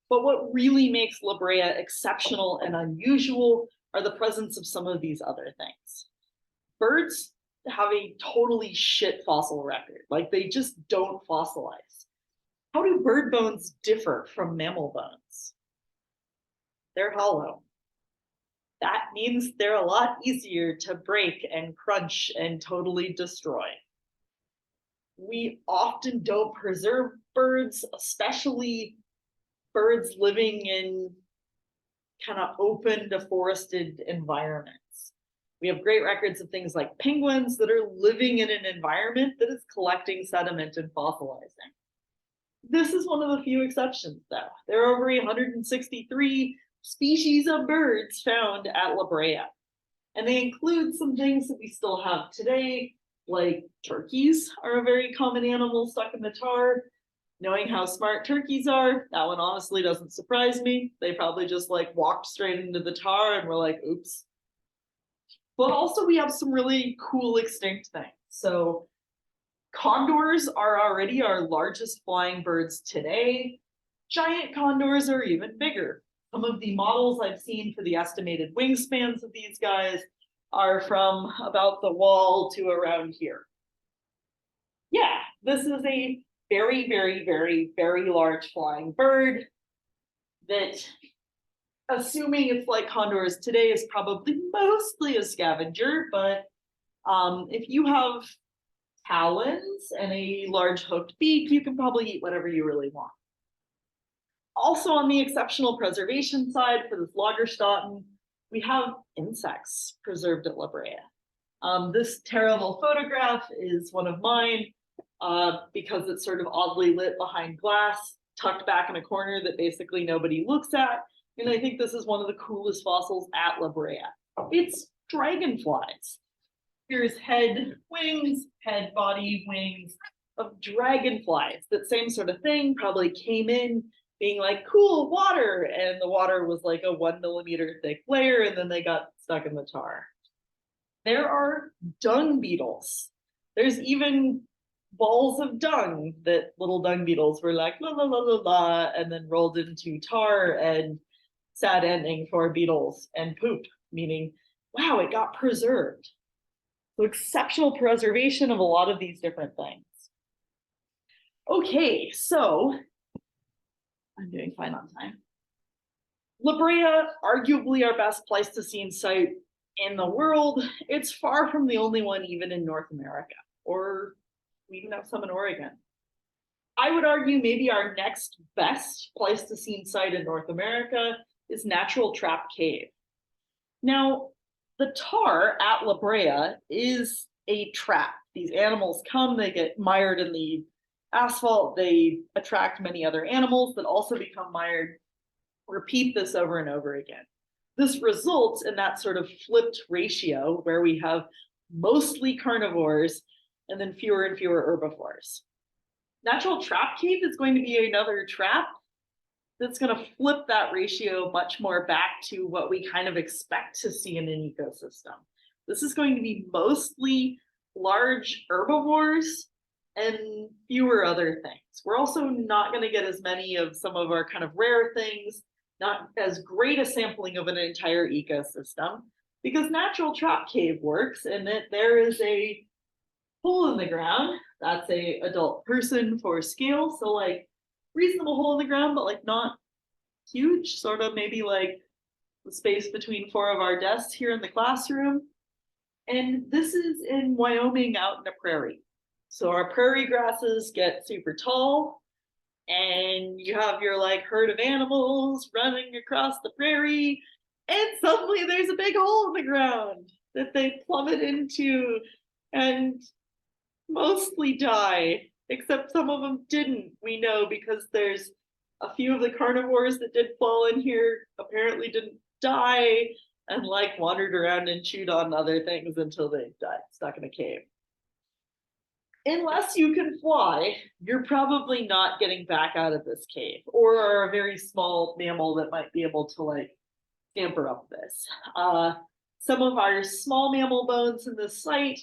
But what really makes La Brea exceptional and unusual are the presence of some of these other things. Birds have a totally shit fossil record. Like they just don't fossilize. How do bird bones differ from mammal bones? They're hollow. That means they're a lot easier to break and crunch and totally destroy. We often don't preserve birds, especially birds living in kind of open, deforested environments. We have great records of things like penguins that are living in an environment that is collecting sediment and fossilizing. This is one of the few exceptions, though. There are over 163 species of birds found at La Brea. And they include some things that we still have today, like turkeys are a very common animal stuck in the tar. Knowing how smart turkeys are, that one honestly doesn't surprise me. They probably just like walked straight into the tar and were like, oops. But also we have some really cool extinct things. So condors are already our largest flying birds today. Giant condors are even bigger. Some of the models I've seen for the estimated wingspans of these guys are from about the wall to around here. Yeah, this is a very, very, very, very large flying bird that, assuming it's like condors today, is probably mostly a scavenger, but if you have talons and a large hooked beak, you can probably eat whatever you really want. Also on the exceptional preservation side for this Lagerstätten, we have insects preserved at La Brea. This terrible photograph is one of mine because it's sort of oddly lit behind glass, tucked back in a corner that basically nobody looks at. And I think this is one of the coolest fossils at La Brea. It's dragonflies. Here's head, wings, head, body, wings of dragonflies. That same sort of thing probably came in being like, cool, water. And the water was like a 1 millimeter thick layer, and then they got stuck in the tar. There are dung beetles. There's even balls of dung that little dung beetles were like, la, la, la, la, la, and then rolled into tar, and sad ending for beetles, and poop, meaning, wow, it got preserved. So exceptional preservation of a lot of these different things. Okay, so I'm doing fine on time. La Brea, arguably our best Pleistocene site in the world. It's far from the only one even in North America, or we even have some in Oregon. I would argue maybe our next best Pleistocene site in North America is Natural Trap Cave. Now, the tar at La Brea is a trap. These animals come, they get mired in the asphalt, they attract many other animals that also become mired. Repeat this over and over again. This results in that sort of flipped ratio where we have mostly carnivores and then fewer and fewer herbivores. Natural Trap Cave is going to be another trap that's going to flip that ratio much more back to what we kind of expect to see in an ecosystem. This is going to be mostly large herbivores and fewer other things. We're also not going to get as many of some of our kind of rare things, not as great a sampling of an entire ecosystem, because Natural Trap Cave works in that there is a hole in the ground. That's a adult person for scale, so like reasonable hole in the ground, but like not huge, sort of maybe like the space between 4 of our desks here in the classroom. And this is in Wyoming out in a prairie. So our prairie grasses get super tall, and you have your like herd of animals running across the prairie, and suddenly there's a big hole in the ground that they plummet into and mostly die, except some of them didn't, we know, because there's a few of the carnivores that did fall in here apparently didn't die and like wandered around and chewed on other things until they died stuck in a cave. Unless you can fly, you're probably not getting back out of this cave, or are a very small mammal that might be able to like scamper up this. Some of our small mammal bones in this site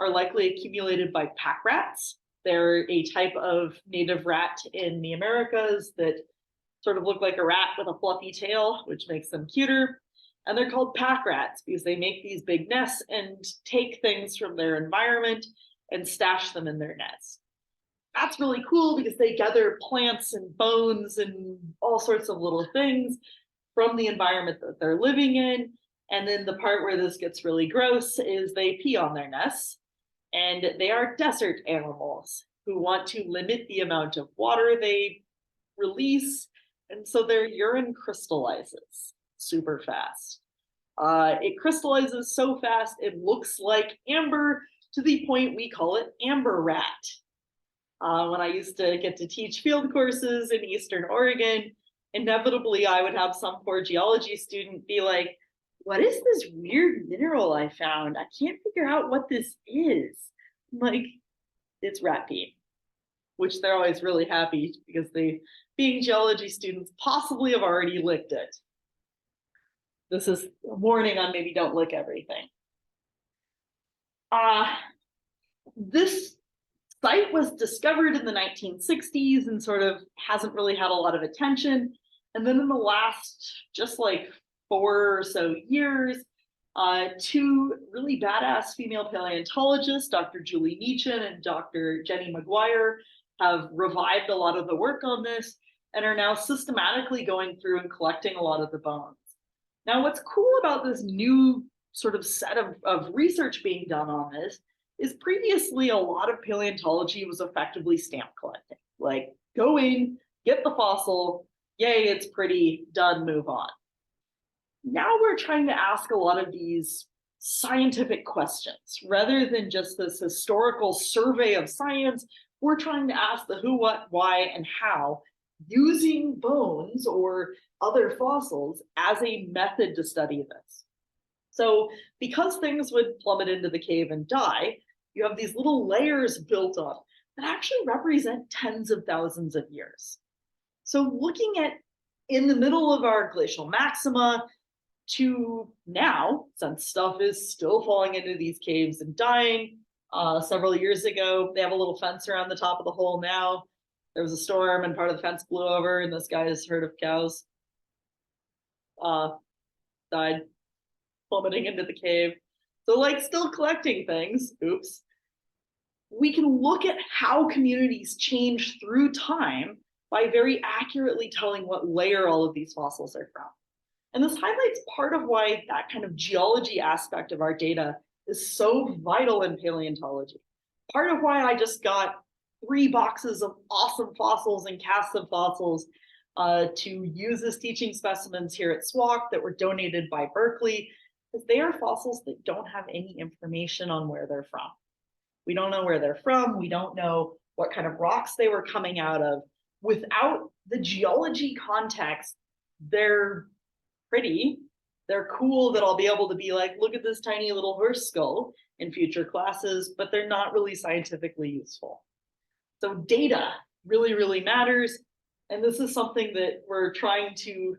are likely accumulated by pack rats. They're a type of native rat in the Americas that sort of look like a rat with a fluffy tail, which makes them cuter. And they're called pack rats because they make these big nests and take things from their environment and stash them in their nest. That's really cool because they gather plants and bones and all sorts of little things from the environment that they're living in. And then the part where this gets really gross is they pee on their nests. And they are desert animals who want to limit the amount of water they release. And so their urine crystallizes super fast. It crystallizes so fast, it looks like amber, to the point we call it amber rat. When I used to get to teach field courses in Eastern Oregon, inevitably I would have some poor geology student be like, what is this weird mineral I found? I can't figure out what this is. I'm like, it's rat pee, which they're always really happy because they, being geology students, possibly have already licked it. This is a warning on maybe don't lick everything. This site was discovered in the 1960s and sort of hasn't really had a lot of attention. And then in the last just like 4 or so years, two really badass female paleontologists, Dr. Julie Meechan and Dr. Jenny McGuire, have revived a lot of the work on this and are now systematically going through and collecting a lot of the bones. Now, what's cool about this new sort of set of research being done on this is previously a lot of paleontology was effectively stamp collecting. Like, go in, get the fossil, yay, it's pretty, done, move on. Now we're trying to ask a lot of these scientific questions. Rather than just this historical survey of science, we're trying to ask the who, what, why, and how using bones or other fossils as a method to study this. So because things would plummet into the cave and die, you have these little layers built up that actually represent tens of thousands of years. So looking at in the middle of our glacial maxima to now, since stuff is still falling into these caves and dying, several years ago, they have a little fence around the top of the hole now. There was a storm and part of the fence blew over and this guy's herd of cows died, plummeting into the cave. So like still collecting things, oops. We can look at how communities change through time by very accurately telling what layer all of these fossils are from. And this highlights part of why that kind of geology aspect of our data is so vital in paleontology. Part of why I just got 3 boxes of awesome fossils and casts of fossils to use as teaching specimens here at SWAC that were donated by Berkeley, because they are fossils that don't have any information on where they're from. We don't know where they're from. We don't know what kind of rocks they were coming out of. Without the geology context, they're pretty, they're cool that I'll be able to be like, look at this tiny little horse skull in future classes, but they're not really scientifically useful. So data really, really matters. And this is something that we're trying to,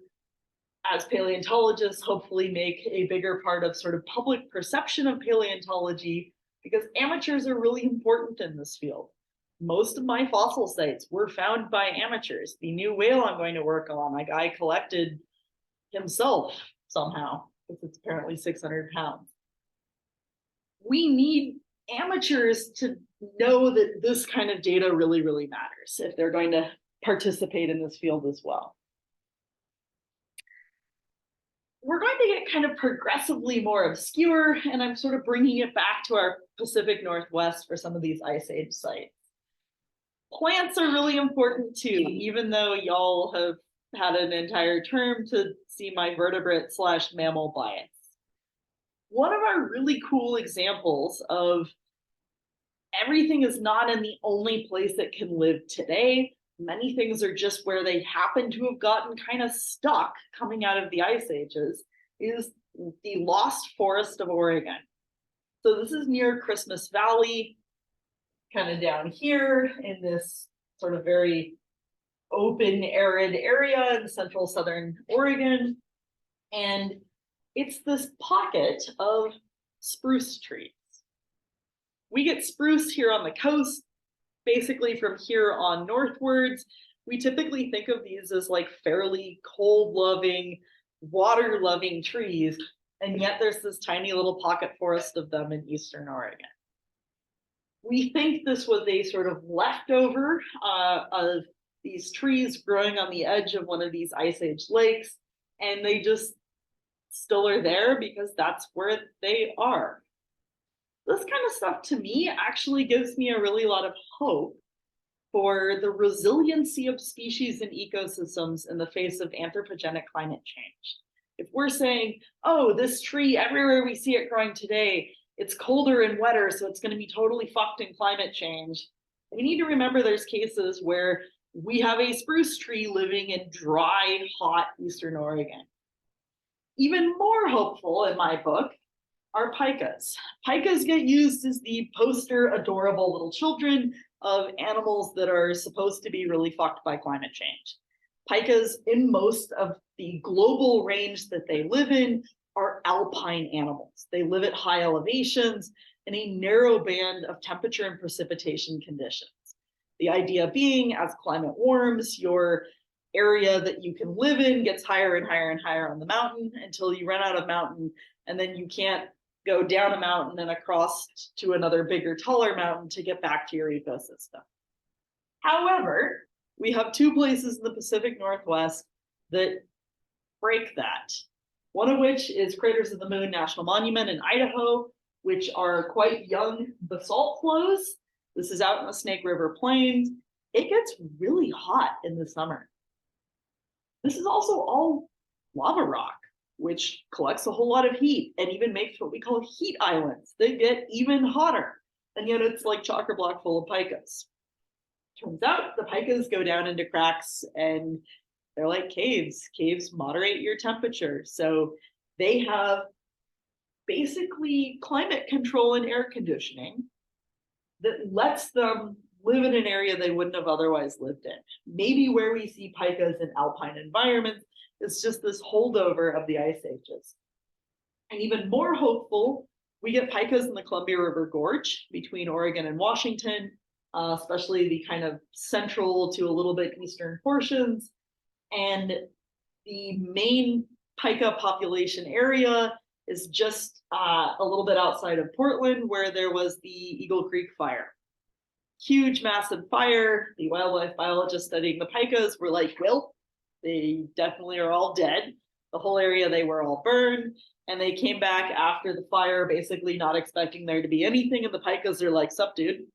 as paleontologists, hopefully make a bigger part of sort of public perception of paleontology, because amateurs are really important in this field. Most of my fossil sites were found by amateurs. The new whale I'm going to work on, a guy collected himself somehow, because it's apparently 600 pounds. We need amateurs to know that this kind of data really, really matters if they're going to participate in this field as well. We're going to get kind of progressively more obscure, and I'm sort of bringing it back to our Pacific Northwest for some of these Ice Age sites. Plants are really important too, even though y'all have had an entire term to see my vertebrate/mammal bias. One of our really cool examples of everything is not in the only place it can live today. Many things are just where they happen to have gotten kind of stuck coming out of the ice ages, is the lost forest of Oregon. So this is near Christmas Valley, kind of down here in this sort of very open, arid area in central southern Oregon. And it's this pocket of spruce trees. We get spruce here on the coast, basically from here on northwards. We typically think of these as like fairly cold-loving, water-loving trees, and yet there's this tiny little pocket forest of them in eastern Oregon. We think this was a sort of leftover of these trees growing on the edge of one of these ice age lakes, and they just still are there because that's where they are. This kind of stuff to me actually gives me a really lot of hope for the resiliency of species and ecosystems in the face of anthropogenic climate change. If we're saying, oh, this tree, everywhere we see it growing today, it's colder and wetter, so it's going to be totally fucked in climate change, we need to remember there's cases where we have a spruce tree living in dry, hot Eastern Oregon. Even more hopeful in my book are pikas. Pikas get used as the poster adorable little children of animals that are supposed to be really fucked by climate change. Pikas, in most of the global range that they live in, are alpine animals. They live at high elevations. in a narrow band of temperature and precipitation conditions. The idea being, as climate warms, your area that you can live in gets higher and higher and higher on the mountain until you run out of mountain, and then you can't go down a mountain and across to another bigger, taller mountain to get back to your ecosystem. However, we have two places in the Pacific Northwest that break that. One of which is Craters of the Moon National Monument in Idaho, which are quite young basalt flows. This is out in the Snake River Plains. It gets really hot in the summer. This is also all lava rock, which collects a whole lot of heat and even makes what we call heat islands. They get even hotter, and yet it's like chocker block full of picas. Turns out the picas go down into cracks, and they're like caves. Caves moderate your temperature. So they have basically climate control and air conditioning that lets them live in an area they wouldn't have otherwise lived in. Maybe where we see picas in alpine environments is just this holdover of the ice ages. And even more hopeful, we get picas in the Columbia River Gorge between Oregon and Washington, especially the kind of central to a little bit eastern portions. And the main pika population area is just a little bit outside of Portland, where there was the Eagle Creek fire. Huge, massive fire. The wildlife biologists studying the pikas were like, well, they definitely are all dead. The whole area, they were all burned. And they came back after the fire, basically not expecting there to be anything. And the pikas are like, sup, dude?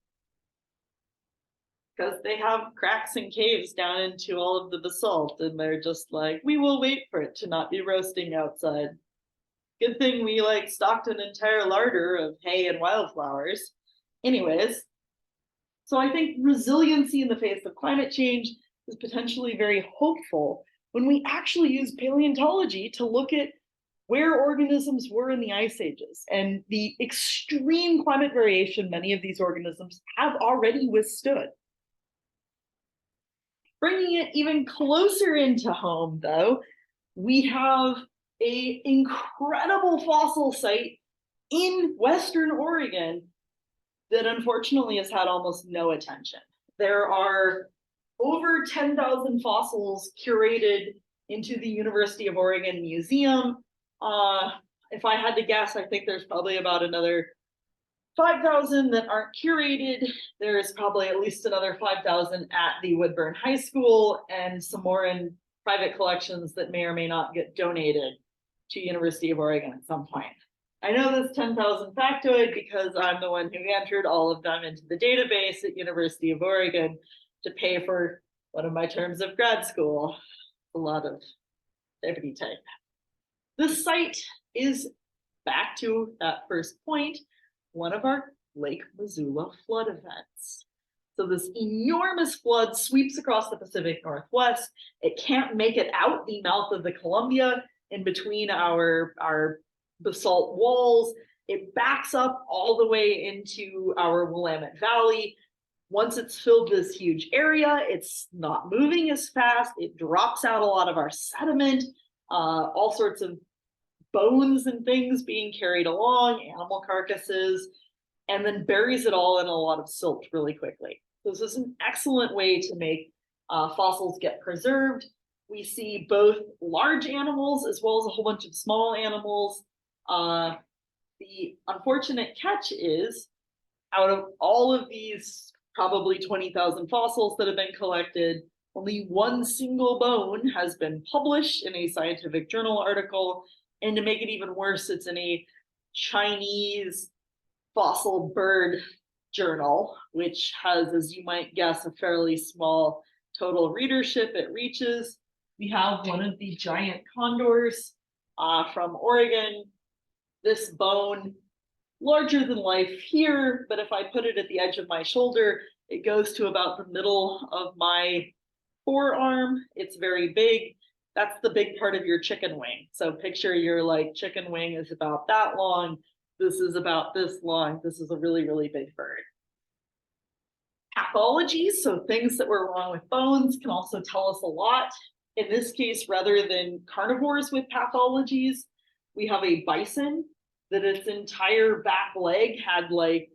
Because they have cracks and caves down into all of the basalt. And they're just like, we will wait for it to not be roasting outside. Good thing we like stocked an entire larder of hay and wildflowers. Anyways, so I think resiliency in the face of climate change is potentially very hopeful when we actually use paleontology to look at where organisms were in the ice ages and the extreme climate variation many of these organisms have already withstood. Bringing it even closer into home, though, we have an incredible fossil site in Western Oregon that unfortunately has had almost no attention. There are over 10,000 fossils curated into the University of Oregon Museum. If I had to guess, I think there's probably about another 5,000 that aren't curated. There's probably at least another 5,000 at the Woodburn High School, and some more in private collections that may or may not get donated to University of Oregon at some point. I know this 10,000 factoid because I'm the one who entered all of them into the database at University of Oregon to pay for one of my terms of grad school. A lot of deputy type. This site is, back to that first point, one of our Lake Missoula flood events. So this enormous flood sweeps across the Pacific Northwest. It can't make it out the mouth of the Columbia in between our basalt walls. It backs up all the way into our Willamette Valley. Once it's filled this huge area, it's not moving as fast. It drops out a lot of our sediment, all sorts of bones and things being carried along, animal carcasses, and then buries it all in a lot of silt really quickly. So this is an excellent way to make fossils get preserved. We see both large animals as well as a whole bunch of small animals. The unfortunate catch is, out of all of these probably 20,000 fossils that have been collected, only one single bone has been published in a scientific journal article. And to make it even worse, it's in a Chinese fossil bird journal, which has, as you might guess, a fairly small total readership it reaches. We have one of the giant condors from Oregon. This bone, larger than life here, but if I put it at the edge of my shoulder, it goes to about the middle of my forearm. It's very big. That's the big part of your chicken wing. So picture your like chicken wing is about that long. This is about this long. This is a really, really big bird. Pathologies, so things that were wrong with bones, can also tell us a lot. In this case, rather than carnivores with pathologies, we have a bison that its entire back leg had like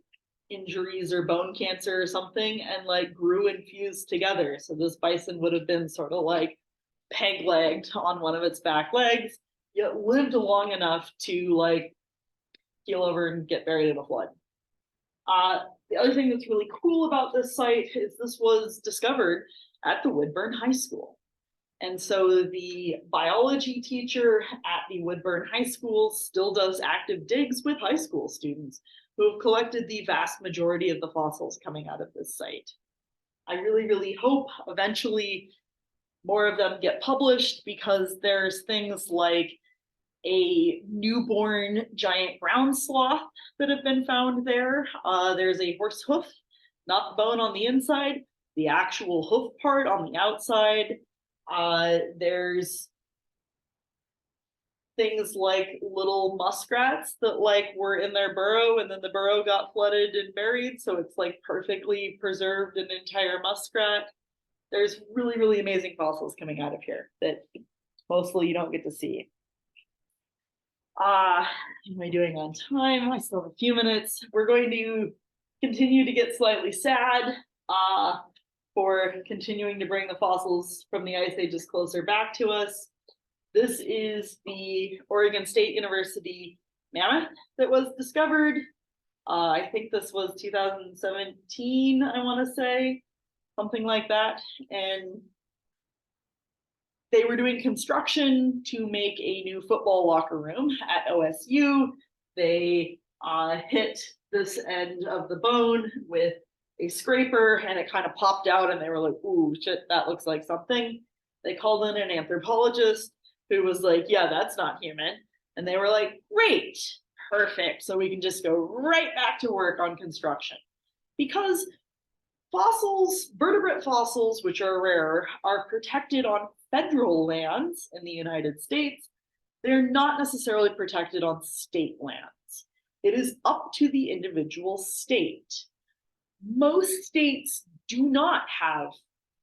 injuries or bone cancer or something and like grew and fused together. So this bison would have been sort of like peg-legged on one of its back legs, yet lived long enough to like keel over and get buried in a flood. The other thing that's really cool about this site is this was discovered at the Woodburn High School. And so the biology teacher at the Woodburn High School still does active digs with high school students who have collected the vast majority of the fossils coming out of this site. I really, really hope eventually more of them get published, because there's things like a newborn giant ground sloth that have been found there. There's a horse hoof, not the bone on the inside, the actual hoof part on the outside. There's things like little muskrats that like were in their burrow and then the burrow got flooded and buried, so it's like perfectly preserved an entire muskrat. There's really, really amazing fossils coming out of here that mostly you don't get to see. How am I doing on time? I still have a few minutes. We're going to continue to get slightly sad for continuing to bring the fossils from the ice ages closer back to us. This is the Oregon State University mammoth that was discovered. I think this was 2017, I want to say, something like that. And they were doing construction to make a new football locker room at OSU. They hit this end of the bone with a scraper and it kind of popped out and they were like, ooh, shit, that looks like something. They called in an anthropologist who was like, yeah, that's not human. And they were like, great, perfect. So we can just go right back to work on construction. Because fossils, vertebrate fossils, which are rare, are protected on federal lands in the United States. They're not necessarily protected on state lands. It is up to the individual state. Most states do not have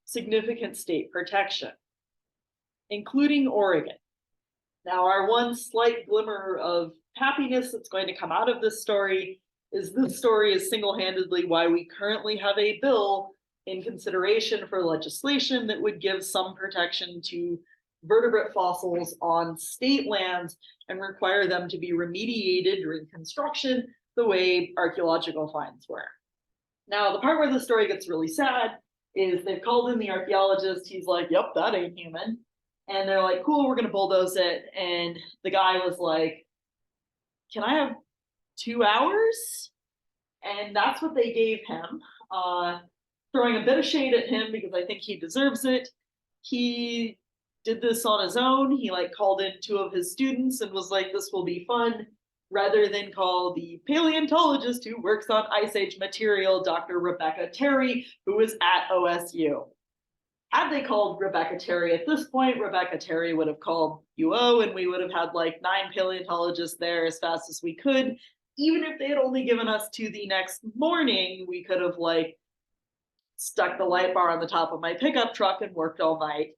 significant state protection, including Oregon. Now, our one slight glimmer of happiness that's going to come out of this story is single-handedly why we currently have a bill in consideration for legislation that would give some protection to vertebrate fossils on state lands and require them to be remediated during construction the way archaeological finds were. Now, the part where the story gets really sad is they've called in the archaeologist. He's like, yep, that ain't human. And they're like, cool, we're going to bulldoze it. And the guy was like, can I have 2 hours? And that's what they gave him, throwing a bit of shade at him because I think he deserves it. He did this on his own. He like called in 2 of his students and was like, this will be fun, rather than call the paleontologist who works on Ice Age material, Dr. Rebecca Terry, who was at OSU. Had they called Rebecca Terry at this point, Rebecca Terry would have called UO and we would have had like 9 paleontologists there as fast as we could. Even if they had only given us to the next morning, we could have like stuck the light bar on the top of my pickup truck and worked all night,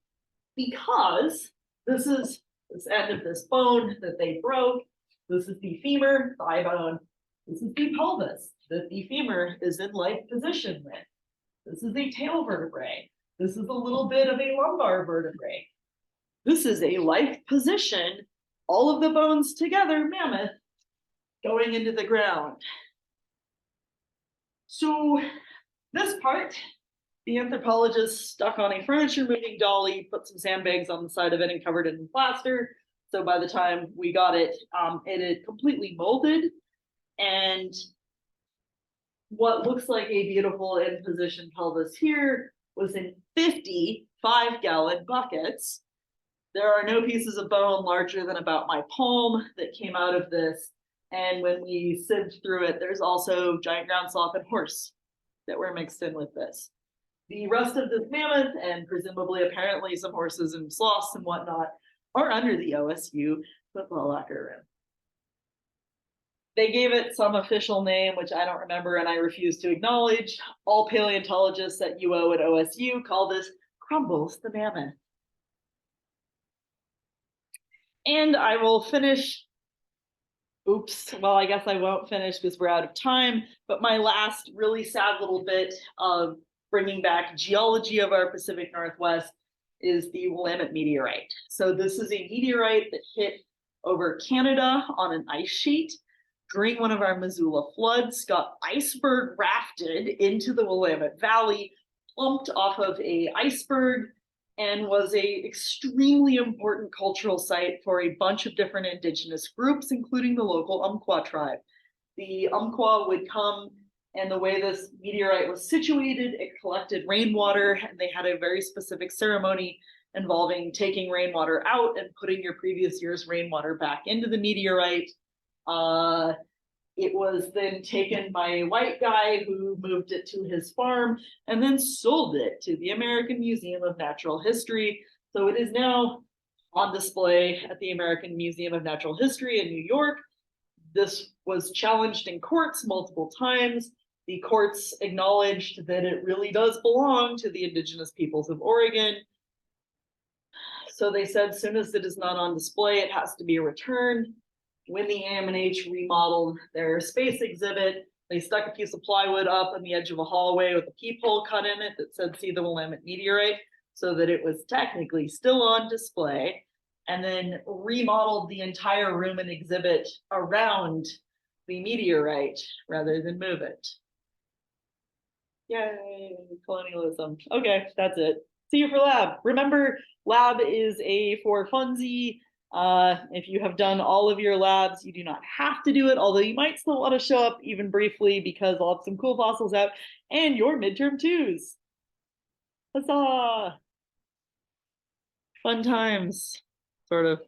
because this is this end of this bone that they broke. This is the femur, thigh bone. This is the pelvis that the femur is in life position with. This is a tail vertebrae. This is a little bit of a lumbar vertebrae. This is a life position, all of the bones together, mammoth, going into the ground. So this part, the anthropologist stuck on a furniture moving dolly, put some sandbags on the side of it and covered it in plaster. So by the time we got it, it had completely molded. And what looks like a beautiful in position pelvis here was in 50 5-gallon buckets. There are no pieces of bone larger than about my palm that came out of this. And when we sieved through it, there's also giant ground sloth and horse that were mixed in with this. The rest of this mammoth, and presumably apparently some horses and sloths and whatnot, are under the OSU football locker room. They gave it some official name, which I don't remember and I refuse to acknowledge. All paleontologists at UO and OSU call this Crumbles the Mammoth. And I will finish Oops, well, I guess I won't finish because we're out of time, but my last really sad little bit of bringing back geology of our Pacific Northwest is the Willamette meteorite. So this is a meteorite that hit over Canada on an ice sheet during one of our Missoula floods, got iceberg rafted into the Willamette Valley, plumped off of a iceberg, and was a extremely important cultural site for a bunch of different indigenous groups, including the local Umpqua tribe. The Umpqua would come, and the way this meteorite was situated, it collected rainwater, and they had a very specific ceremony involving taking rainwater out and putting your previous year's rainwater back into the meteorite. It was then taken by a white guy who moved it to his farm and then sold it to the American Museum of Natural History. So it is now on display at the American Museum of Natural History in New York. This was challenged in courts multiple times. The courts acknowledged that it really does belong to the indigenous peoples of Oregon. So they said, as soon as it is not on display, it has to be returned. When the AMNH remodeled their space exhibit, they stuck a piece of plywood up on the edge of a hallway with a peephole cut in it that said, "See the Willamette meteorite," so that it was technically still on display, and then remodeled the entire room and exhibit around the meteorite rather than move it. Yay, colonialism. Okay, that's it. See you for lab. Remember, lab is for funsies. If you have done all of your labs, you do not have to do it, although you might still want to show up even briefly because I'll have some cool fossils out and your midterm twos. Huzzah! Fun times, sort of.